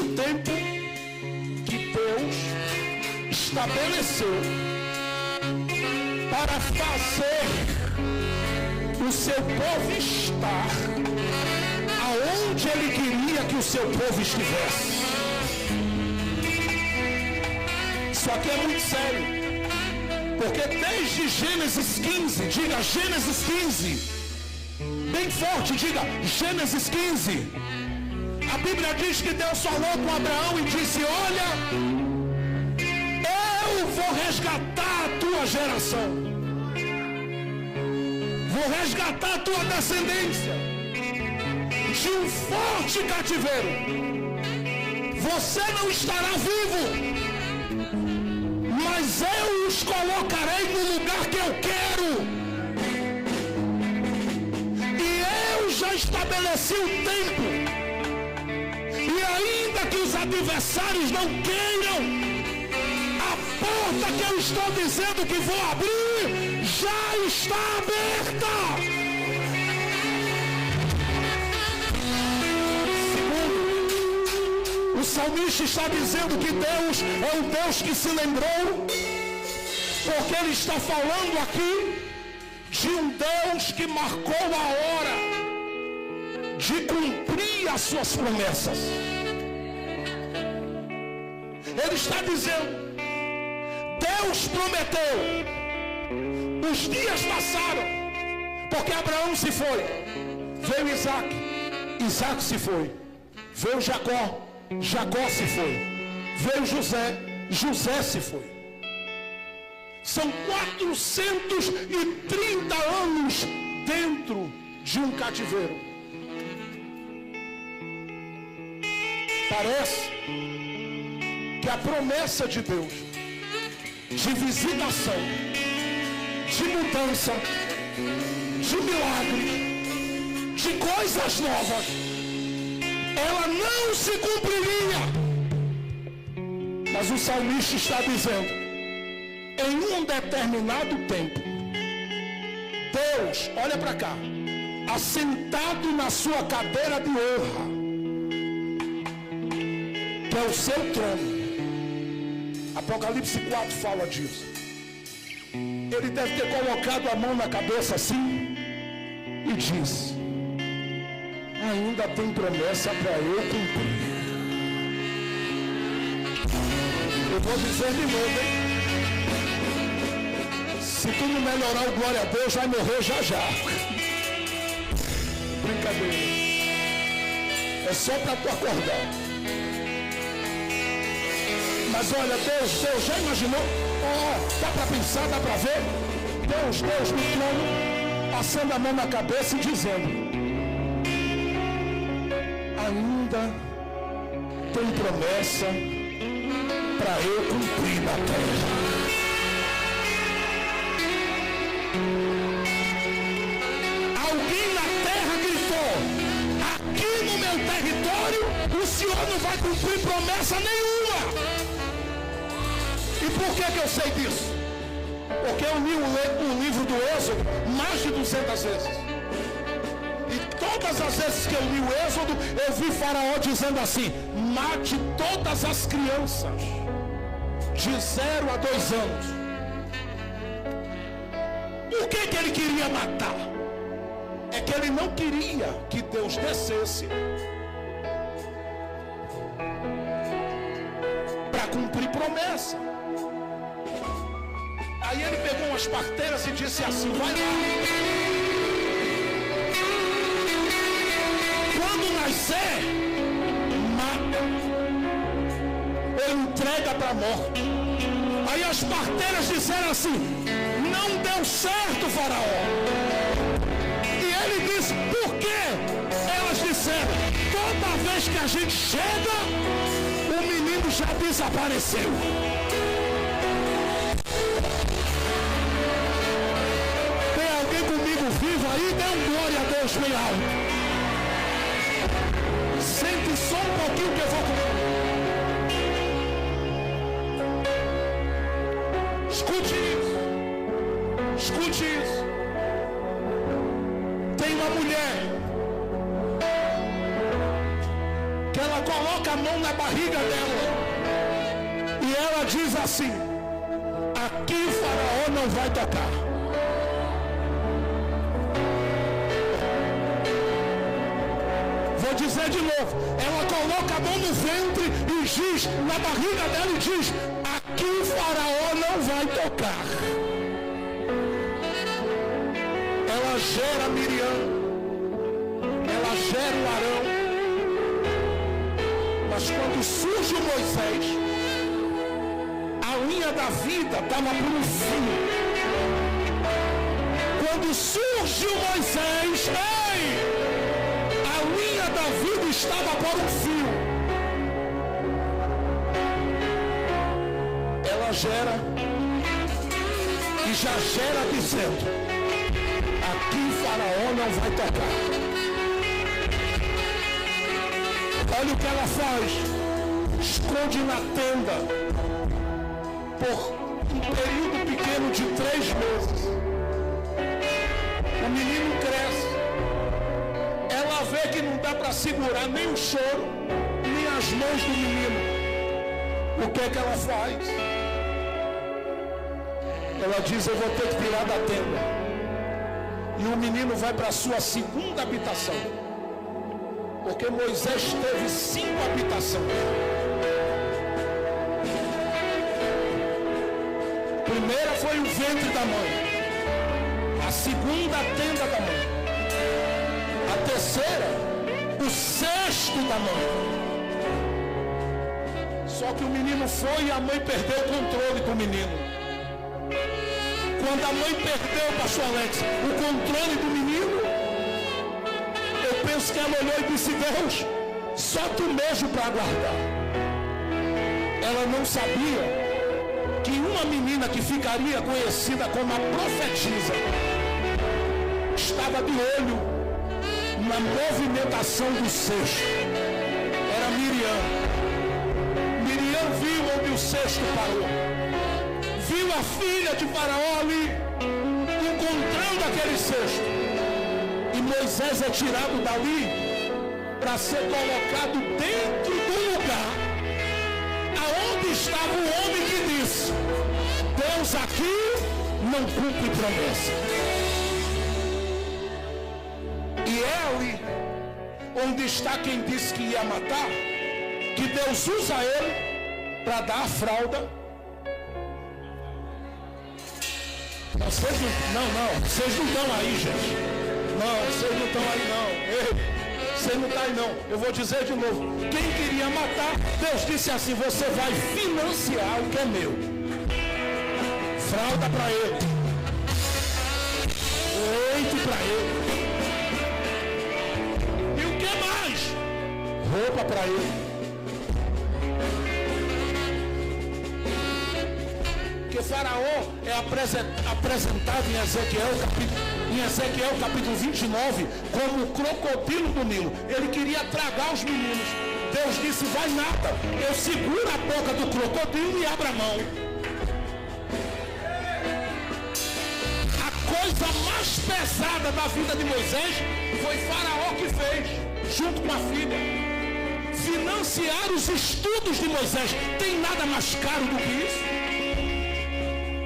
O tempo que Deus estabeleceu para fazer o seu povo estar aonde Ele queria que o seu povo estivesse. Isso aqui é muito sério, porque desde Gênesis 15, diga Gênesis 15, bem forte, diga Gênesis 15. A Bíblia diz que Deus falou com Abraão e disse: olha, eu vou resgatar a tua geração, vou resgatar a tua descendência de um forte cativeiro. Você não estará vivo, mas eu os colocarei no lugar que eu quero. E eu já estabeleci o tempo. E ainda que os adversários não queiram, a porta que eu estou dizendo que vou abrir já está aberta. Segundo, o salmista está dizendo que Deus é o Deus que se lembrou, porque ele está falando aqui de um Deus que marcou a hora de cumprir as suas promessas. Ele está dizendo: Deus prometeu, os dias passaram, porque Abraão se foi, veio Isaac, Isaac se foi, veio Jacó, Jacó se foi, veio José, José se foi. São 430 anos dentro de um cativeiro. Parece que a promessa de Deus de visitação, de mudança, de milagre, de coisas novas, ela não se cumpriria. Mas o salmista está dizendo: em um determinado tempo, Deus, olha para cá, assentado na sua cadeira de honra, que é o seu trono. Apocalipse 4 fala disso. Ele deve ter colocado a mão na cabeça assim e disse: ainda tem promessa para eu cumprir. Eu vou dizer de novo, hein? Se tu não melhorar o glória a Deus, vai morrer já já. Brincadeira. É só para tu acordar. Mas olha, Deus já imaginou? Dá para pensar, dá para ver? Deus no trono, passando a mão na cabeça e dizendo: ainda tem promessa para eu cumprir na terra. Alguém na terra gritou: aqui no meu território o Senhor não vai cumprir promessa nenhuma. E por que eu sei disso? Porque eu li o livro do Êxodo mais de 200 vezes. E todas as vezes que eu li o Êxodo, eu vi Faraó dizendo assim: mate todas as crianças de 0 a 2 anos. Por que ele queria matar? É que ele não queria que Deus descesse para cumprir promessa. Aí ele pegou umas parteiras e disse assim: vai lá. Quando nascer, mata ou entrega para a morte. Aí as parteiras disseram assim: não deu certo, Faraó. E ele disse: por quê? Elas disseram: toda vez que a gente chega, o menino já desapareceu. Tem alguém comigo vivo aí? Dê um glória a Deus bem alto. Sente só um pouquinho que eu vou comer. Escute isso. Escute isso. Tem uma mulher que ela coloca a mão na barriga dela e ela diz assim: aqui o Faraó não vai tocar. Vou dizer de novo. Ela coloca a mão no ventre e diz, na barriga dela, e diz: aqui o Faraó não vai tocar. Ela gera Miriam, ela gera o Arão. Mas quando surge o Moisés, a linha da vida estava por um fio. Quando surge o Moisés, a linha da vida estava por um fio. Ela gera e já gera dizendo: aqui Faraó não vai tocar. Olha o que ela faz: esconde na tenda por um período pequeno de 3 meses. O menino cresce. Ela vê que não dá para segurar nem o choro, nem as mãos do menino. O que é que ela faz? Ela diz: eu vou ter que tirar da tenda. E o menino vai para a sua segunda habitação. Porque Moisés teve 5 habitações. A primeira foi o ventre da mãe. A segunda, a tenda da mãe. A terceira, o cesto da mãe. Só que o menino foi e a mãe perdeu o controle do menino. Quando a mãe perdeu, pastor Alex, o controle do menino, eu penso que ela olhou e disse: Deus, só tu mesmo para guardar. Ela não sabia que uma menina que ficaria conhecida como a profetisa estava de olho na movimentação do cesto. Era Miriam. Miriam viu onde o cesto parou. Viu a filha de Faraó ali, encontrando aquele cesto. E Moisés é tirado dali para ser colocado dentro do lugar aonde estava o homem que disse: Deus aqui não cumpre promessa. E é ali onde está quem disse que ia matar, que Deus usa ele para dar a fralda. Vocês não, vocês não estão aí, gente. Não, vocês não estão aí não. Ei, vocês não estão aí não. Eu vou dizer de novo: quem queria matar, Deus disse assim: você vai financiar o que é meu. Fralda para ele, leite para ele. E o que mais? roupa para ele. Porque Faraó é apresentado em Ezequiel capítulo 29 como o crocodilo do Nilo. Ele queria tragar os meninos. Deus disse: vai nada, eu seguro a boca do crocodilo e abro a mão. A coisa mais pesada da vida de Moisés foi Faraó que fez, junto com a filha. Financiar os estudos de Moisés. Tem nada mais caro do que isso?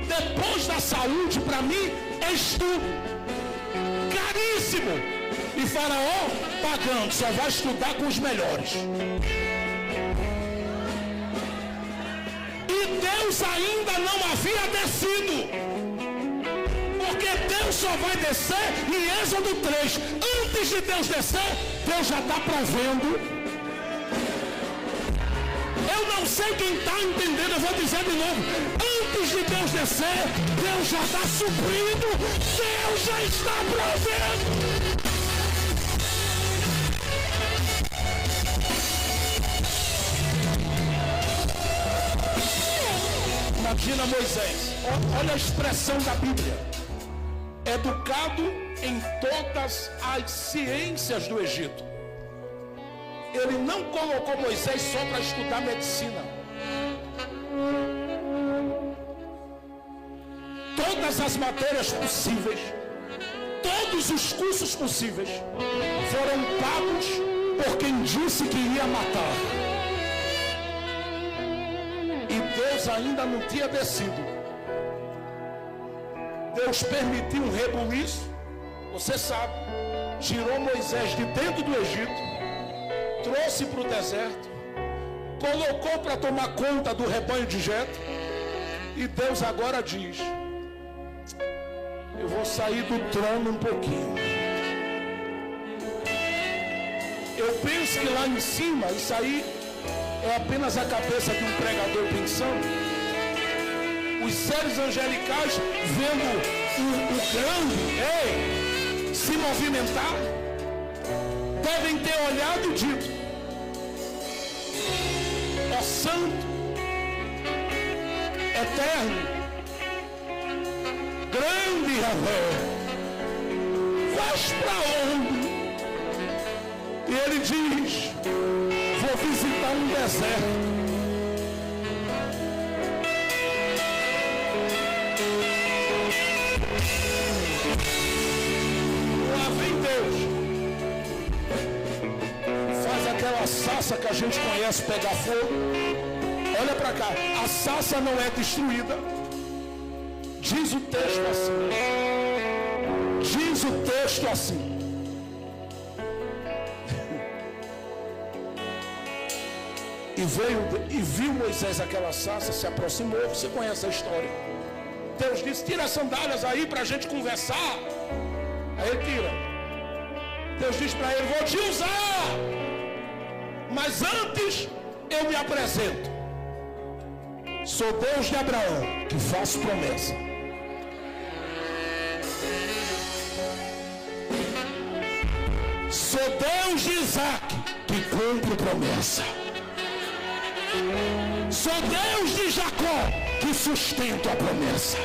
Depois da saúde, para mim, é estudo. Caríssimo. E Faraó pagando, só vai estudar com os melhores. E Deus ainda não havia descido. Porque Deus só vai descer em Êxodo 3. Antes de Deus descer, Deus já está provendo. Eu não sei quem está entendendo, eu vou dizer de novo. Antes de Deus descer, Deus já está suprindo, Deus já está provendo. Imagina Moisés, olha a expressão da Bíblia: educado em todas as ciências do Egito. Ele não colocou Moisés só para estudar medicina. Todas as matérias possíveis, todos os cursos possíveis foram pagos por quem disse que ia matar. E Deus ainda não tinha descido. Deus permitiu um rebuliço, você sabe, tirou Moisés de dentro do Egito, trouxe para o deserto, colocou para tomar conta do rebanho de Jetro. E Deus agora diz: eu vou sair do trono um pouquinho. Eu penso que lá em cima, isso aí é apenas a cabeça de um pregador pensando. Os seres angelicais vendo o grande se movimentar, devem ter olhado e dito: ó Santo, Eterno, grande Yahvé, vais para onde? E ele diz: vou visitar um deserto. Lá vem Deus, faz aquela sarça que a gente conhece pegar fogo. Olha para cá, a sarça não é destruída. Diz o texto assim. Diz o texto assim. E viu Moisés aquela sarça, se aproximou. Você conhece a história. Deus disse: tira as sandálias aí para a gente conversar. Aí ele tira. Deus diz para ele: vou te usar, mas antes eu me apresento. Sou Deus de Abraão, que faço promessa. Sou Deus de Isaac, que cumpre promessa. Sou Deus de Jacó, que sustenta a promessa.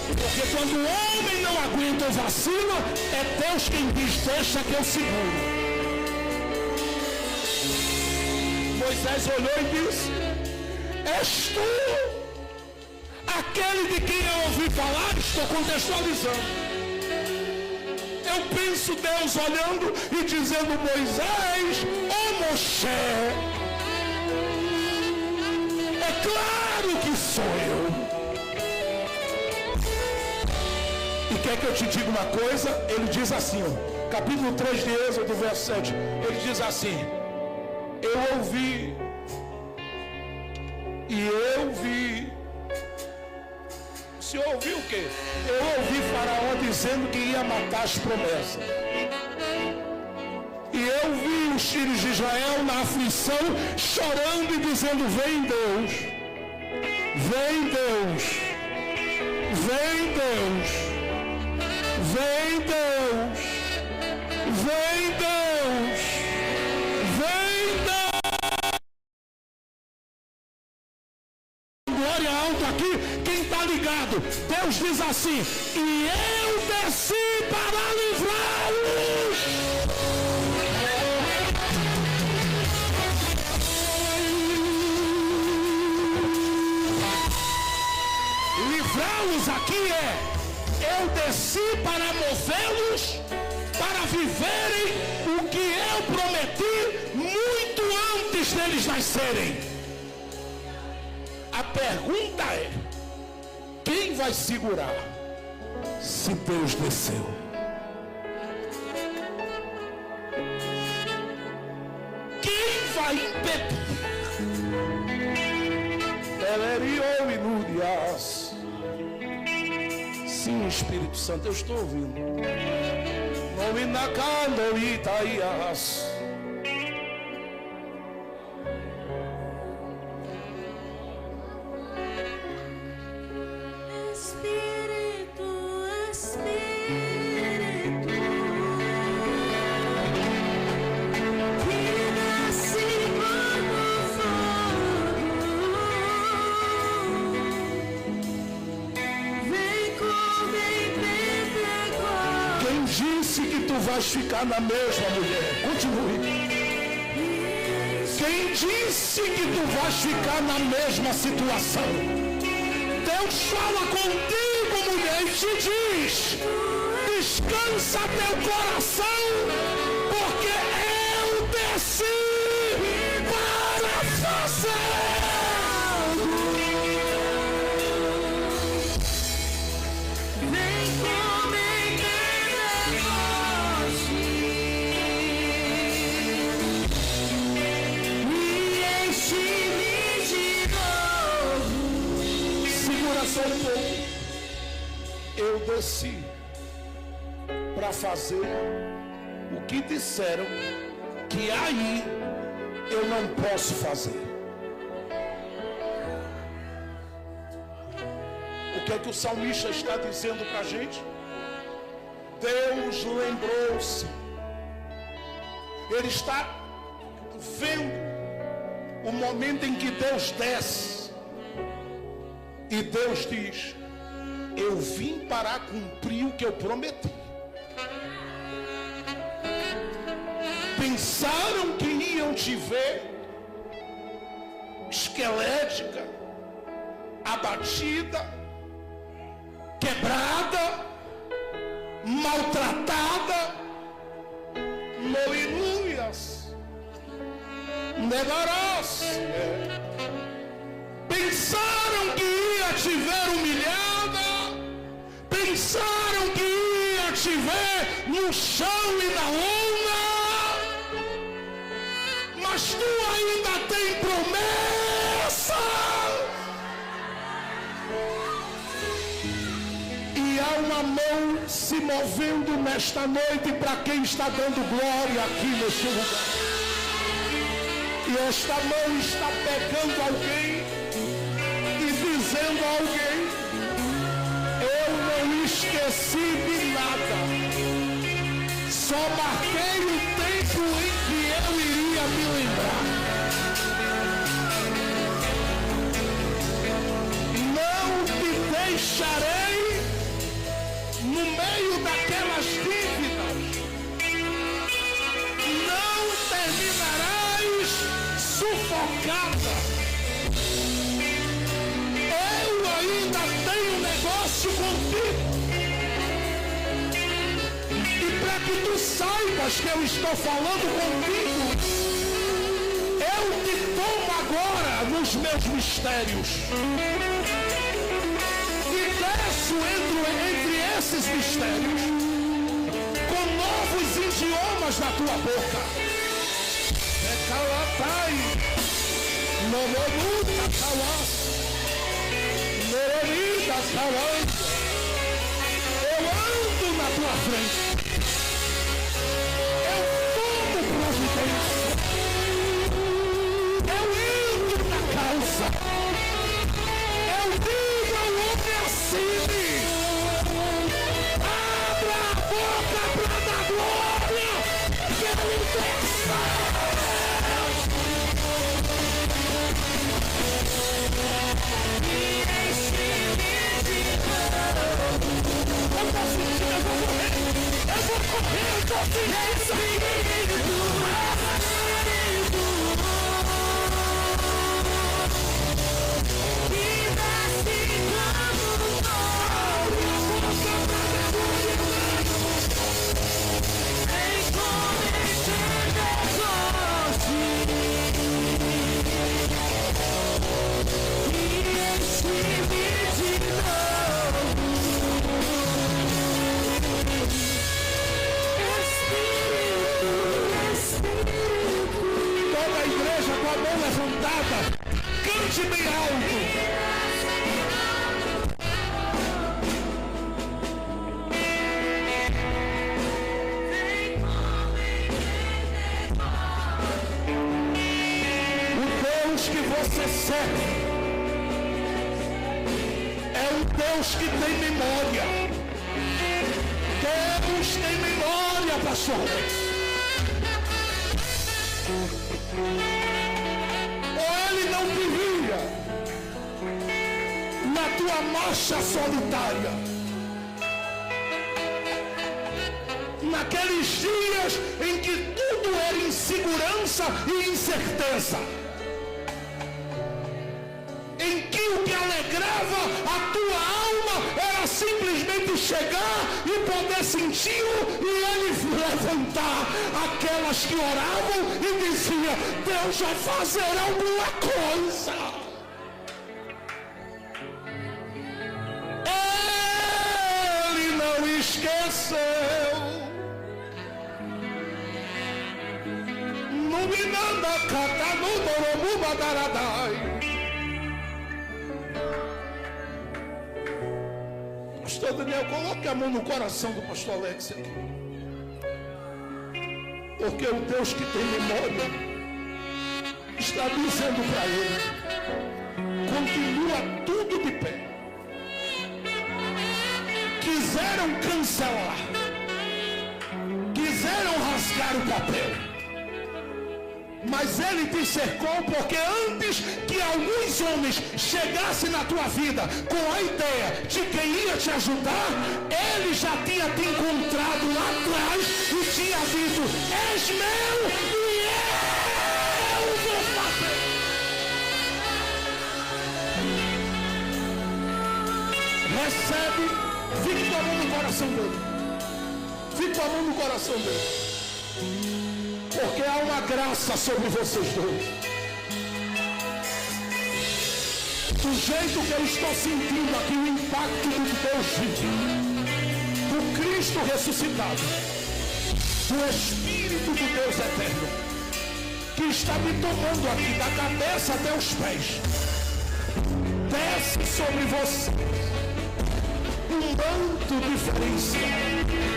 Porque quando o homem não aguenta o vacilo, é Deus quem diz: deixa que eu seguro. Moisés olhou e disse: és tu aquele de quem eu ouvi falar? Estou contextualizando. Eu penso Deus olhando e dizendo: Moisés, ô Moshe, é claro que sou eu. E quer que eu te diga uma coisa? Ele diz assim, ó, capítulo 3 de Êxodo, verso 7. Ele diz assim: eu ouvi, e eu vi. O senhor ouviu o quê? Eu ouvi Faraó dizendo que ia matar as promessas. E eu vi os filhos de Israel na aflição, chorando e dizendo: vem Deus, vem Deus, vem Deus, vem Deus, Vem Deus, vem Deus. Glória alto aqui, quem está ligado, Deus diz assim: e eu desci para livrá-los. Livrá-los aqui eu desci para movê-los, para viverem o que eu prometi muito antes deles nascerem. A pergunta é: quem vai segurar se Deus desceu? Quem vai impedir? Sim, Espírito Santo, eu estou ouvindo. Vais ficar na mesma, mulher. Continue. Quem disse que tu vais ficar na mesma situação? Deus fala contigo, mulher, e te diz: descansa teu coração, porque eu desci para fazer. Eu desci para fazer o que disseram que aí eu não posso fazer. O que é que o salmista está dizendo para a gente? Deus lembrou-se. Ele está vendo o momento em que Deus desce. E Deus diz: eu vim para cumprir o que eu prometi. Pensaram que iam te ver esquelética, abatida, quebrada, maltratada. Aleluias. Negarás. Pensaram que ia te ver humilhada. Pensaram que ia te ver no chão e na lona. Mas tu ainda tem promessa. E há uma mão se movendo nesta noite para quem está dando glória aqui neste lugar. E esta mão está pegando alguém e dizendo a alguém: eu não esqueci de nada, só marquei o tempo em que eu iria me lembrar. Não te deixarei no meio daquelas dívidas, não terminarás sufocada. Eu ainda tenho negócio contigo. E para que tu saibas que eu estou falando contigo, eu te tomo agora nos meus mistérios e desço entre esses mistérios com novos idiomas na tua boca. Calatai, Nololuta Kalas, Nololida Kalas. Eu ando na tua frente. Eu tomo providência. Eu entro na causa. Eu digo ao homem assim: abra a boca para dar glória. Cante bem alto. O Deus que você serve é um Deus que tem memória. Deus tem memória, pastor. Ele não te via na tua marcha solitária, naqueles dias em que tudo era insegurança e incerteza, em que o que alegrava a tua alma era simplesmente chegar e poder senti-lo e ele levantar aquelas que oravam e diziam: Deus vai fazer alguma coisa. Ele não esqueceu. Numinanda catanu dorobu badaradai. Pastor Daniel, coloque a mão no coração do pastor Alex aqui. Porque o Deus que tem memória está dizendo para ele: continua tudo de pé. Quiseram cancelar, quiseram rasgar o papel, mas ele te cercou, porque antes que alguns homens chegassem na tua vida com a ideia de quem ia te ajudar, ele já tinha te encontrado lá atrás e tinha dito: és meu e eu vou fazer. Recebe, fique com a mão no coração dele. Fique com a mão no coração dele. Porque há uma graça sobre vocês dois. Do jeito que eu estou sentindo aqui o impacto do Deus vivo, do Cristo ressuscitado, do Espírito de Deus eterno, que está me tomando aqui da cabeça até os pés, desce sobre você um manto diferenciado.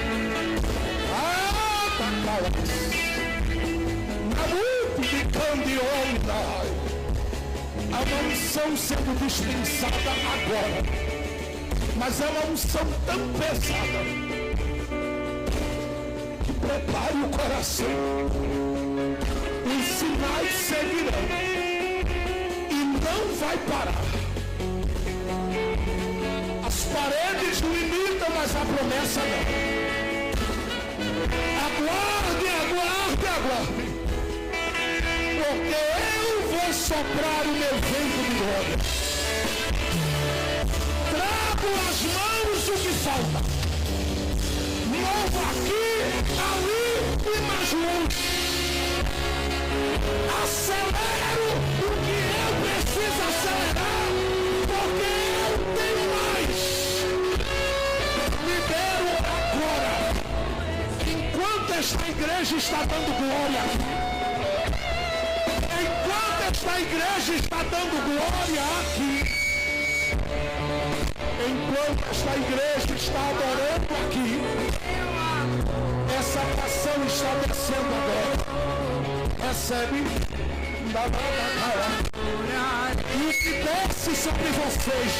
Há uma unção sendo dispensada agora, mas é uma unção tão pesada que prepare o coração. Os sinais seguirão e não vai parar. As paredes limitam, mas a promessa não. Aguarde, aguarde, aguarde, porque eu vou soprar o meu vento de glória. Trago às mãos o que falta. Novo aqui, ali e mais longe. Acelero o que eu preciso acelerar, porque eu tenho mais. Libero agora. Enquanto esta igreja está dando glória, enquanto esta igreja está dando glória aqui, enquanto esta igreja está adorando aqui, essa nação está descendo agora. Recebe. E o que desce sobre vocês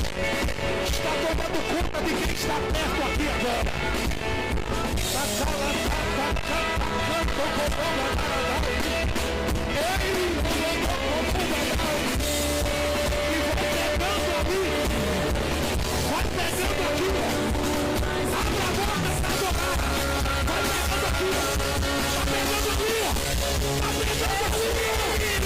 está tomando conta de quem está perto aqui agora. Vai pegando aqui. Abra a boca para adorar. Vai pegando aqui. Tá pegando aqui. Tá pegando aqui.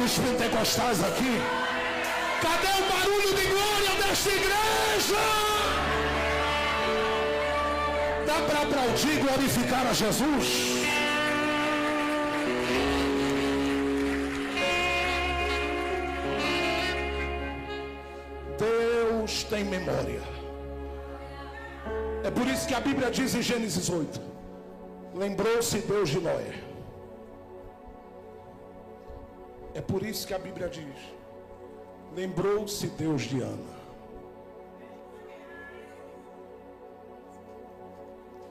Pentecostais aqui. Cadê o barulho de glória desta igreja? Dá para aplaudir e glorificar a Jesus? Deus tem memória. É por isso que a Bíblia diz em Gênesis 8: lembrou-se Deus de Noé. É por isso que a Bíblia diz: lembrou-se Deus de Ana.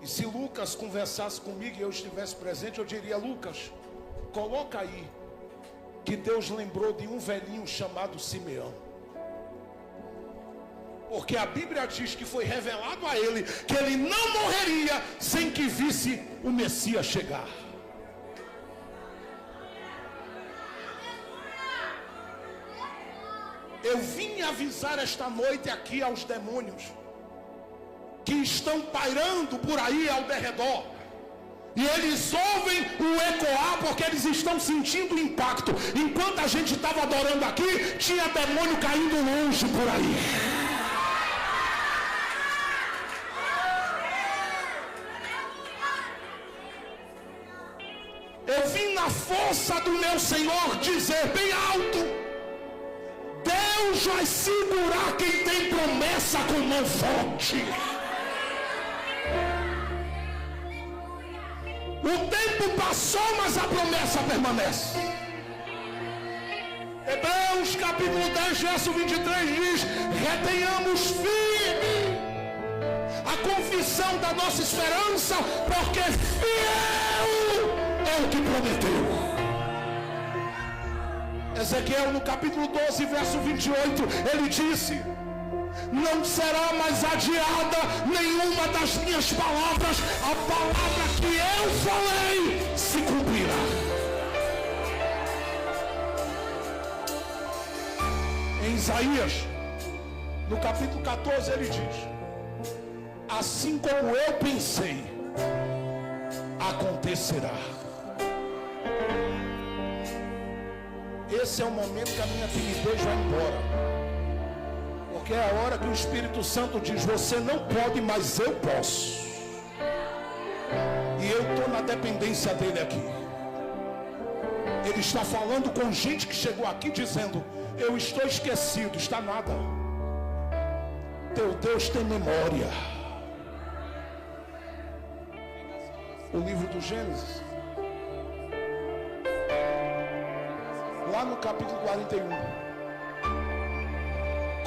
E se Lucas conversasse comigo e eu estivesse presente, eu diria: Lucas, coloca aí que Deus lembrou de um velhinho chamado Simeão. Porque a Bíblia diz que foi revelado a ele que ele não morreria sem que visse o Messias chegar. Eu vim avisar esta noite aqui aos demônios que estão pairando por aí ao derredor. E eles ouvem o ecoar porque eles estão sentindo o impacto. Enquanto a gente estava adorando aqui, tinha demônio caindo longe por aí. Eu vim na força do meu Senhor dizer bem alto: Deus vai segurar quem tem promessa com mão forte. O tempo passou, mas a promessa permanece. Hebreus capítulo 10, verso 23 diz: retenhamos firme a confissão da nossa esperança, porque fiel é o que prometeu. Ezequiel no capítulo 12, verso 28, ele disse: não será mais adiada nenhuma das minhas palavras, a palavra que eu falei se cumprirá. Em Isaías, no capítulo 14, ele diz: assim como eu pensei, acontecerá. Esse é o momento que a minha timidez vai embora. Porque é a hora que o Espírito Santo diz: você não pode, mas eu posso. E eu estou na dependência dele aqui. Ele está falando com gente que chegou aqui dizendo: eu estou esquecido. Está nada. Teu Deus tem memória. O livro do Gênesis, lá no capítulo 41,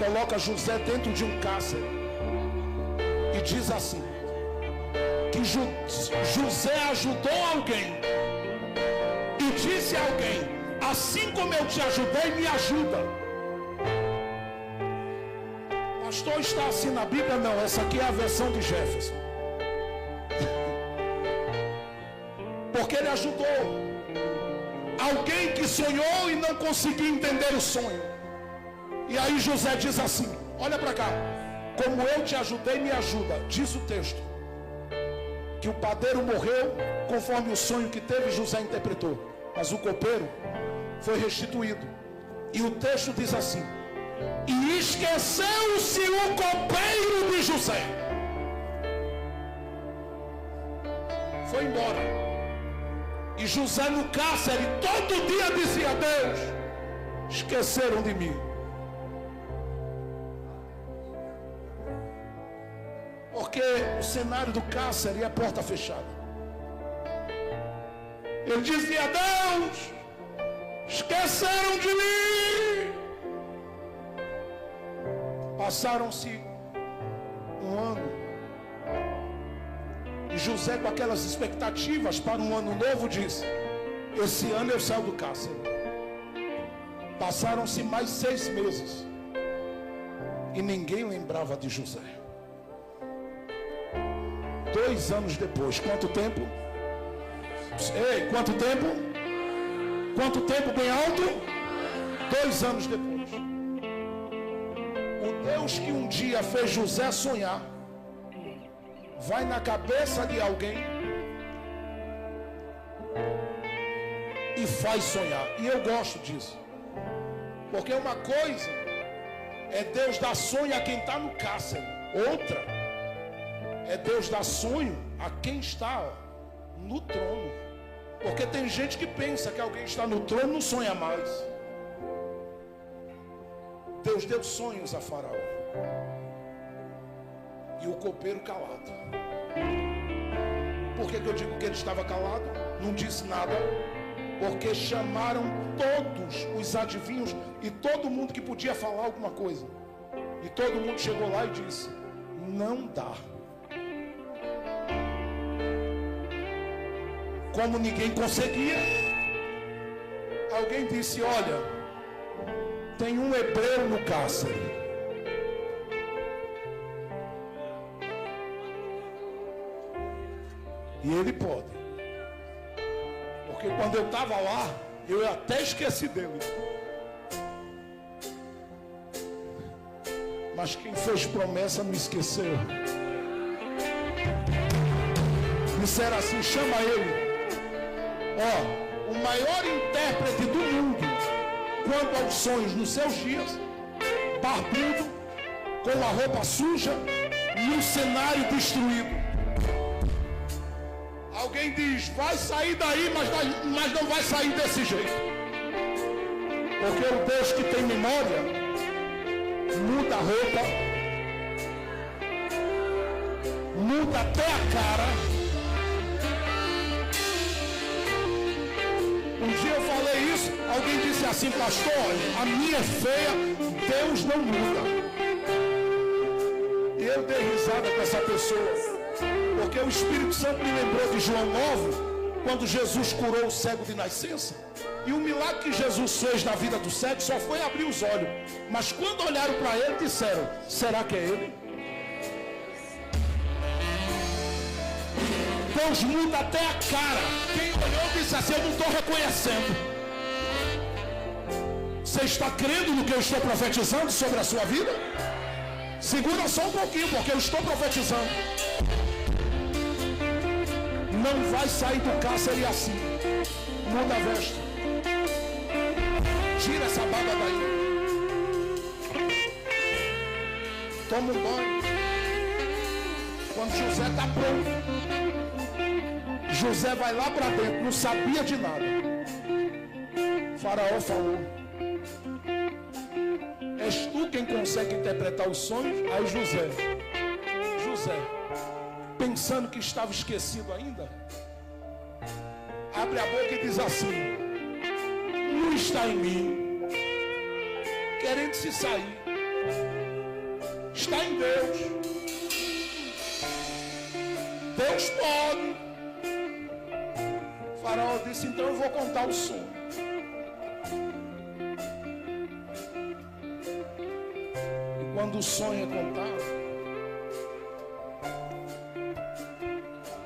coloca José dentro de um cárcere e diz assim, que José ajudou alguém e disse a alguém, assim como eu te ajudei, me ajuda. Pastor, está assim na Bíblia? Não, essa aqui é a versão de Jefferson. Porque ele ajudou alguém que sonhou e não conseguia entender o sonho. E aí José diz assim, olha para cá, como eu te ajudei, me ajuda. Diz o texto que o padeiro morreu conforme o sonho que teve, José interpretou, mas o copeiro foi restituído. E o texto diz assim, e esqueceu-se o copeiro de José, foi embora. E José no cárcere todo dia dizia a Deus, esqueceram de mim. Porque o cenário do cárcere é porta fechada. Ele dizia, Deus, esqueceram de mim. Passaram-se um ano. E José, com aquelas expectativas para um ano novo, disse, esse ano eu saio do cárcere. Passaram-se mais 6 meses. E ninguém lembrava de José. 2 anos depois, quanto tempo? Ei, quanto tempo? Quanto tempo bem alto? 2 anos depois. O Deus que um dia fez José sonhar, vai na cabeça de alguém e faz sonhar. E eu gosto disso. Porque uma coisa é Deus dar sonho a quem está no cárcere. Outra é Deus dar sonho a quem está no trono. Porque tem gente que pensa que alguém está no trono e não sonha mais. Deus deu sonhos a Faraó. E o copeiro calado. Por que eu digo que ele estava calado? Não disse nada. Porque chamaram todos os adivinhos e todo mundo que podia falar alguma coisa. E todo mundo chegou lá e disse, não dá. Como ninguém conseguia, alguém disse, olha, tem um hebreu no cárcere. E ele pode. Porque quando eu estava lá, eu até esqueci dele. Mas quem fez promessa não esqueceu. Disseram assim, chama ele. Ó, o maior intérprete do mundo quanto aos sonhos nos seus dias, barbudo, com a roupa suja e um cenário destruído. Alguém diz, vai sair daí, mas não vai sair desse jeito. Porque o Deus que tem memória muda a roupa, muda até a cara. Um dia eu falei isso, alguém disse assim, pastor, a minha é feia, Deus não muda. E eu dei risada com essa pessoa, porque o Espírito Santo me lembrou de João 9, quando Jesus curou o cego de nascença. E o milagre que Jesus fez na vida do cego só foi abrir os olhos. Mas quando olharam para ele, disseram, será que é ele? Deus muda até a cara. Quem olhou disse assim, eu não estou reconhecendo. Você está crendo no que eu estou profetizando sobre a sua vida? Segura só um pouquinho, porque eu estou profetizando. Não vai sair do cárcere assim. Muda a veste. Tira essa barba daí. Toma um banho. Quando José está pronto, José vai lá para dentro, não sabia de nada. Faraó falou, és tu quem consegue interpretar os sonhos? Aí José, pensando que estava esquecido ainda, abre a boca e diz assim, não está em mim, querendo se sair. Está em Deus. Deus pode. O faraó disse, então eu vou contar o sonho. E quando o sonho é contado,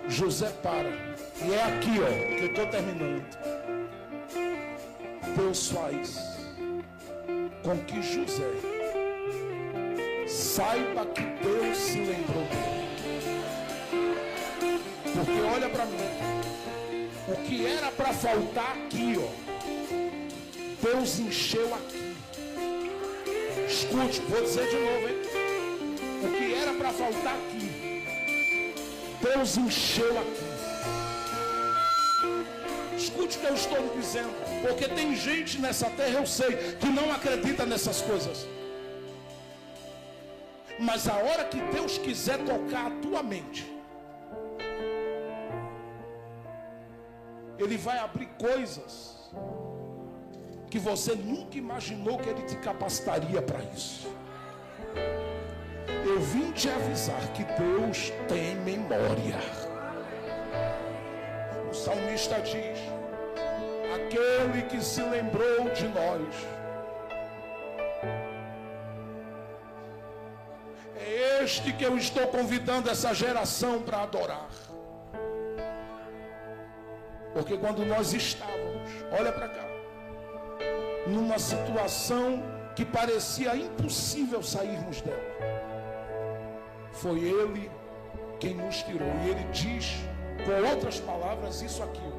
José para. E é aqui, ó, que eu estou terminando. Deus faz com que José saiba que Deus se lembrou dele. Porque olha para mim, o que era para faltar aqui, ó, Deus encheu aqui. Escute, vou dizer de novo, hein? O que era para faltar aqui, Deus encheu aqui. Escute o que eu estou lhe dizendo. Porque tem gente nessa terra, eu sei, que não acredita nessas coisas. Mas a hora que Deus quiser tocar a tua mente, Ele vai abrir coisas que você nunca imaginou que Ele te capacitaria para isso. Eu vim te avisar que Deus tem memória. O salmista diz: aquele que se lembrou de nós. É este que eu estou convidando essa geração para adorar. Porque quando nós estávamos, olha para cá, numa situação que parecia impossível sairmos dela, foi Ele quem nos tirou. E Ele diz, com outras palavras, isso aqui: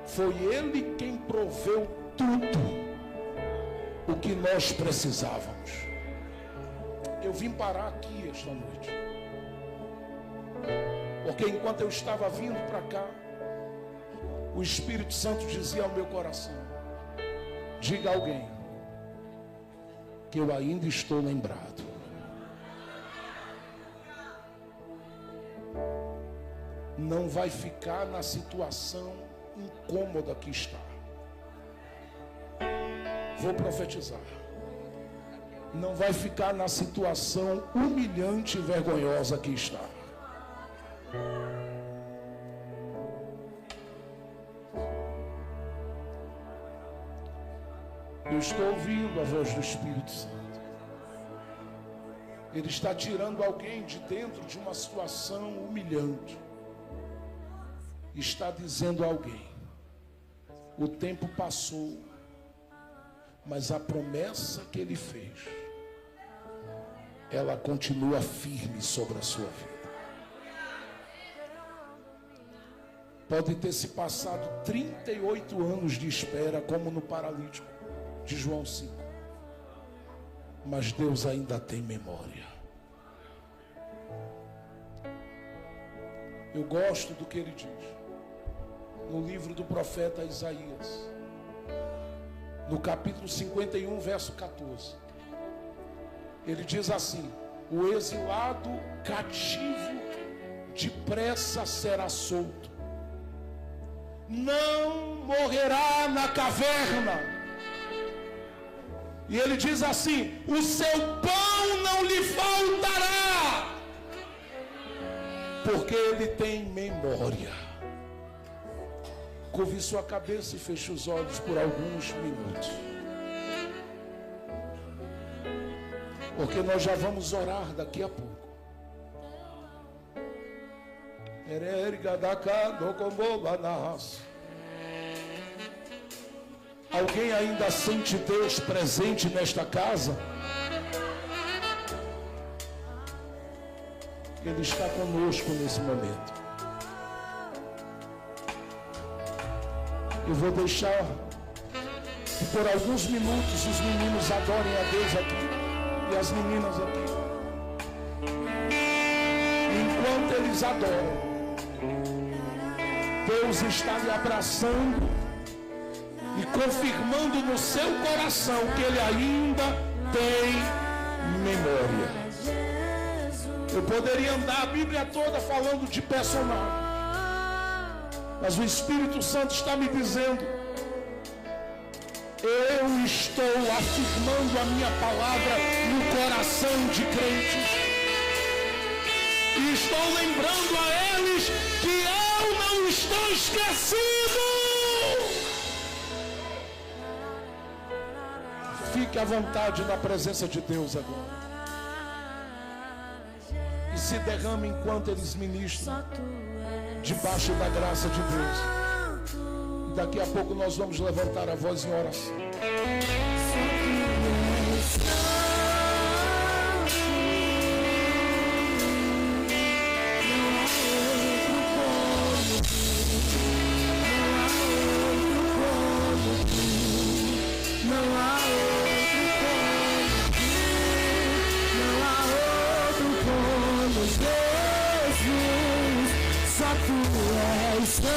foi Ele quem proveu tudo o que nós precisávamos. Eu vim parar aqui esta noite, porque enquanto eu estava vindo para cá, o Espírito Santo dizia ao meu coração: diga a alguém que eu ainda estou lembrado. Não vai ficar na situação incômoda que está. Vou profetizar. Não vai ficar na situação humilhante e vergonhosa que está. Eu estou ouvindo a voz do Espírito Santo. Ele está tirando alguém de dentro de uma situação humilhante. Está dizendo a alguém: o tempo passou, mas a promessa que Ele fez, ela continua firme sobre a sua vida. Pode ter se passado 38 anos de espera, como no paralítico de João 5, mas Deus ainda tem memória. Eu gosto do que Ele diz no livro do profeta Isaías, no capítulo 51, verso 14. Ele diz assim: o exilado cativo depressa será solto, não morrerá na caverna. E ele diz assim: o seu pão não lhe faltará, porque ele tem memória. Curve sua cabeça e feche os olhos por alguns minutos, porque nós já vamos orar daqui a pouco. Alguém ainda sente Deus presente nesta casa? Ele está conosco nesse momento. Eu vou deixar que por alguns minutos os meninos adorem a Deus aqui e as meninas aqui. Enquanto eles adoram, Deus está lhe abraçando e confirmando no seu coração que Ele ainda tem memória. Eu poderia andar a Bíblia toda falando de personagem, mas o Espírito Santo está me dizendo: Eu estou afirmando a minha palavra no coração de crentes. E estou lembrando a eles que eu não estou esquecido. Fique à vontade na presença de Deus agora. E se derrame enquanto eles ministram debaixo da graça de Deus. Daqui a pouco nós vamos levantar a voz em oração. Santo,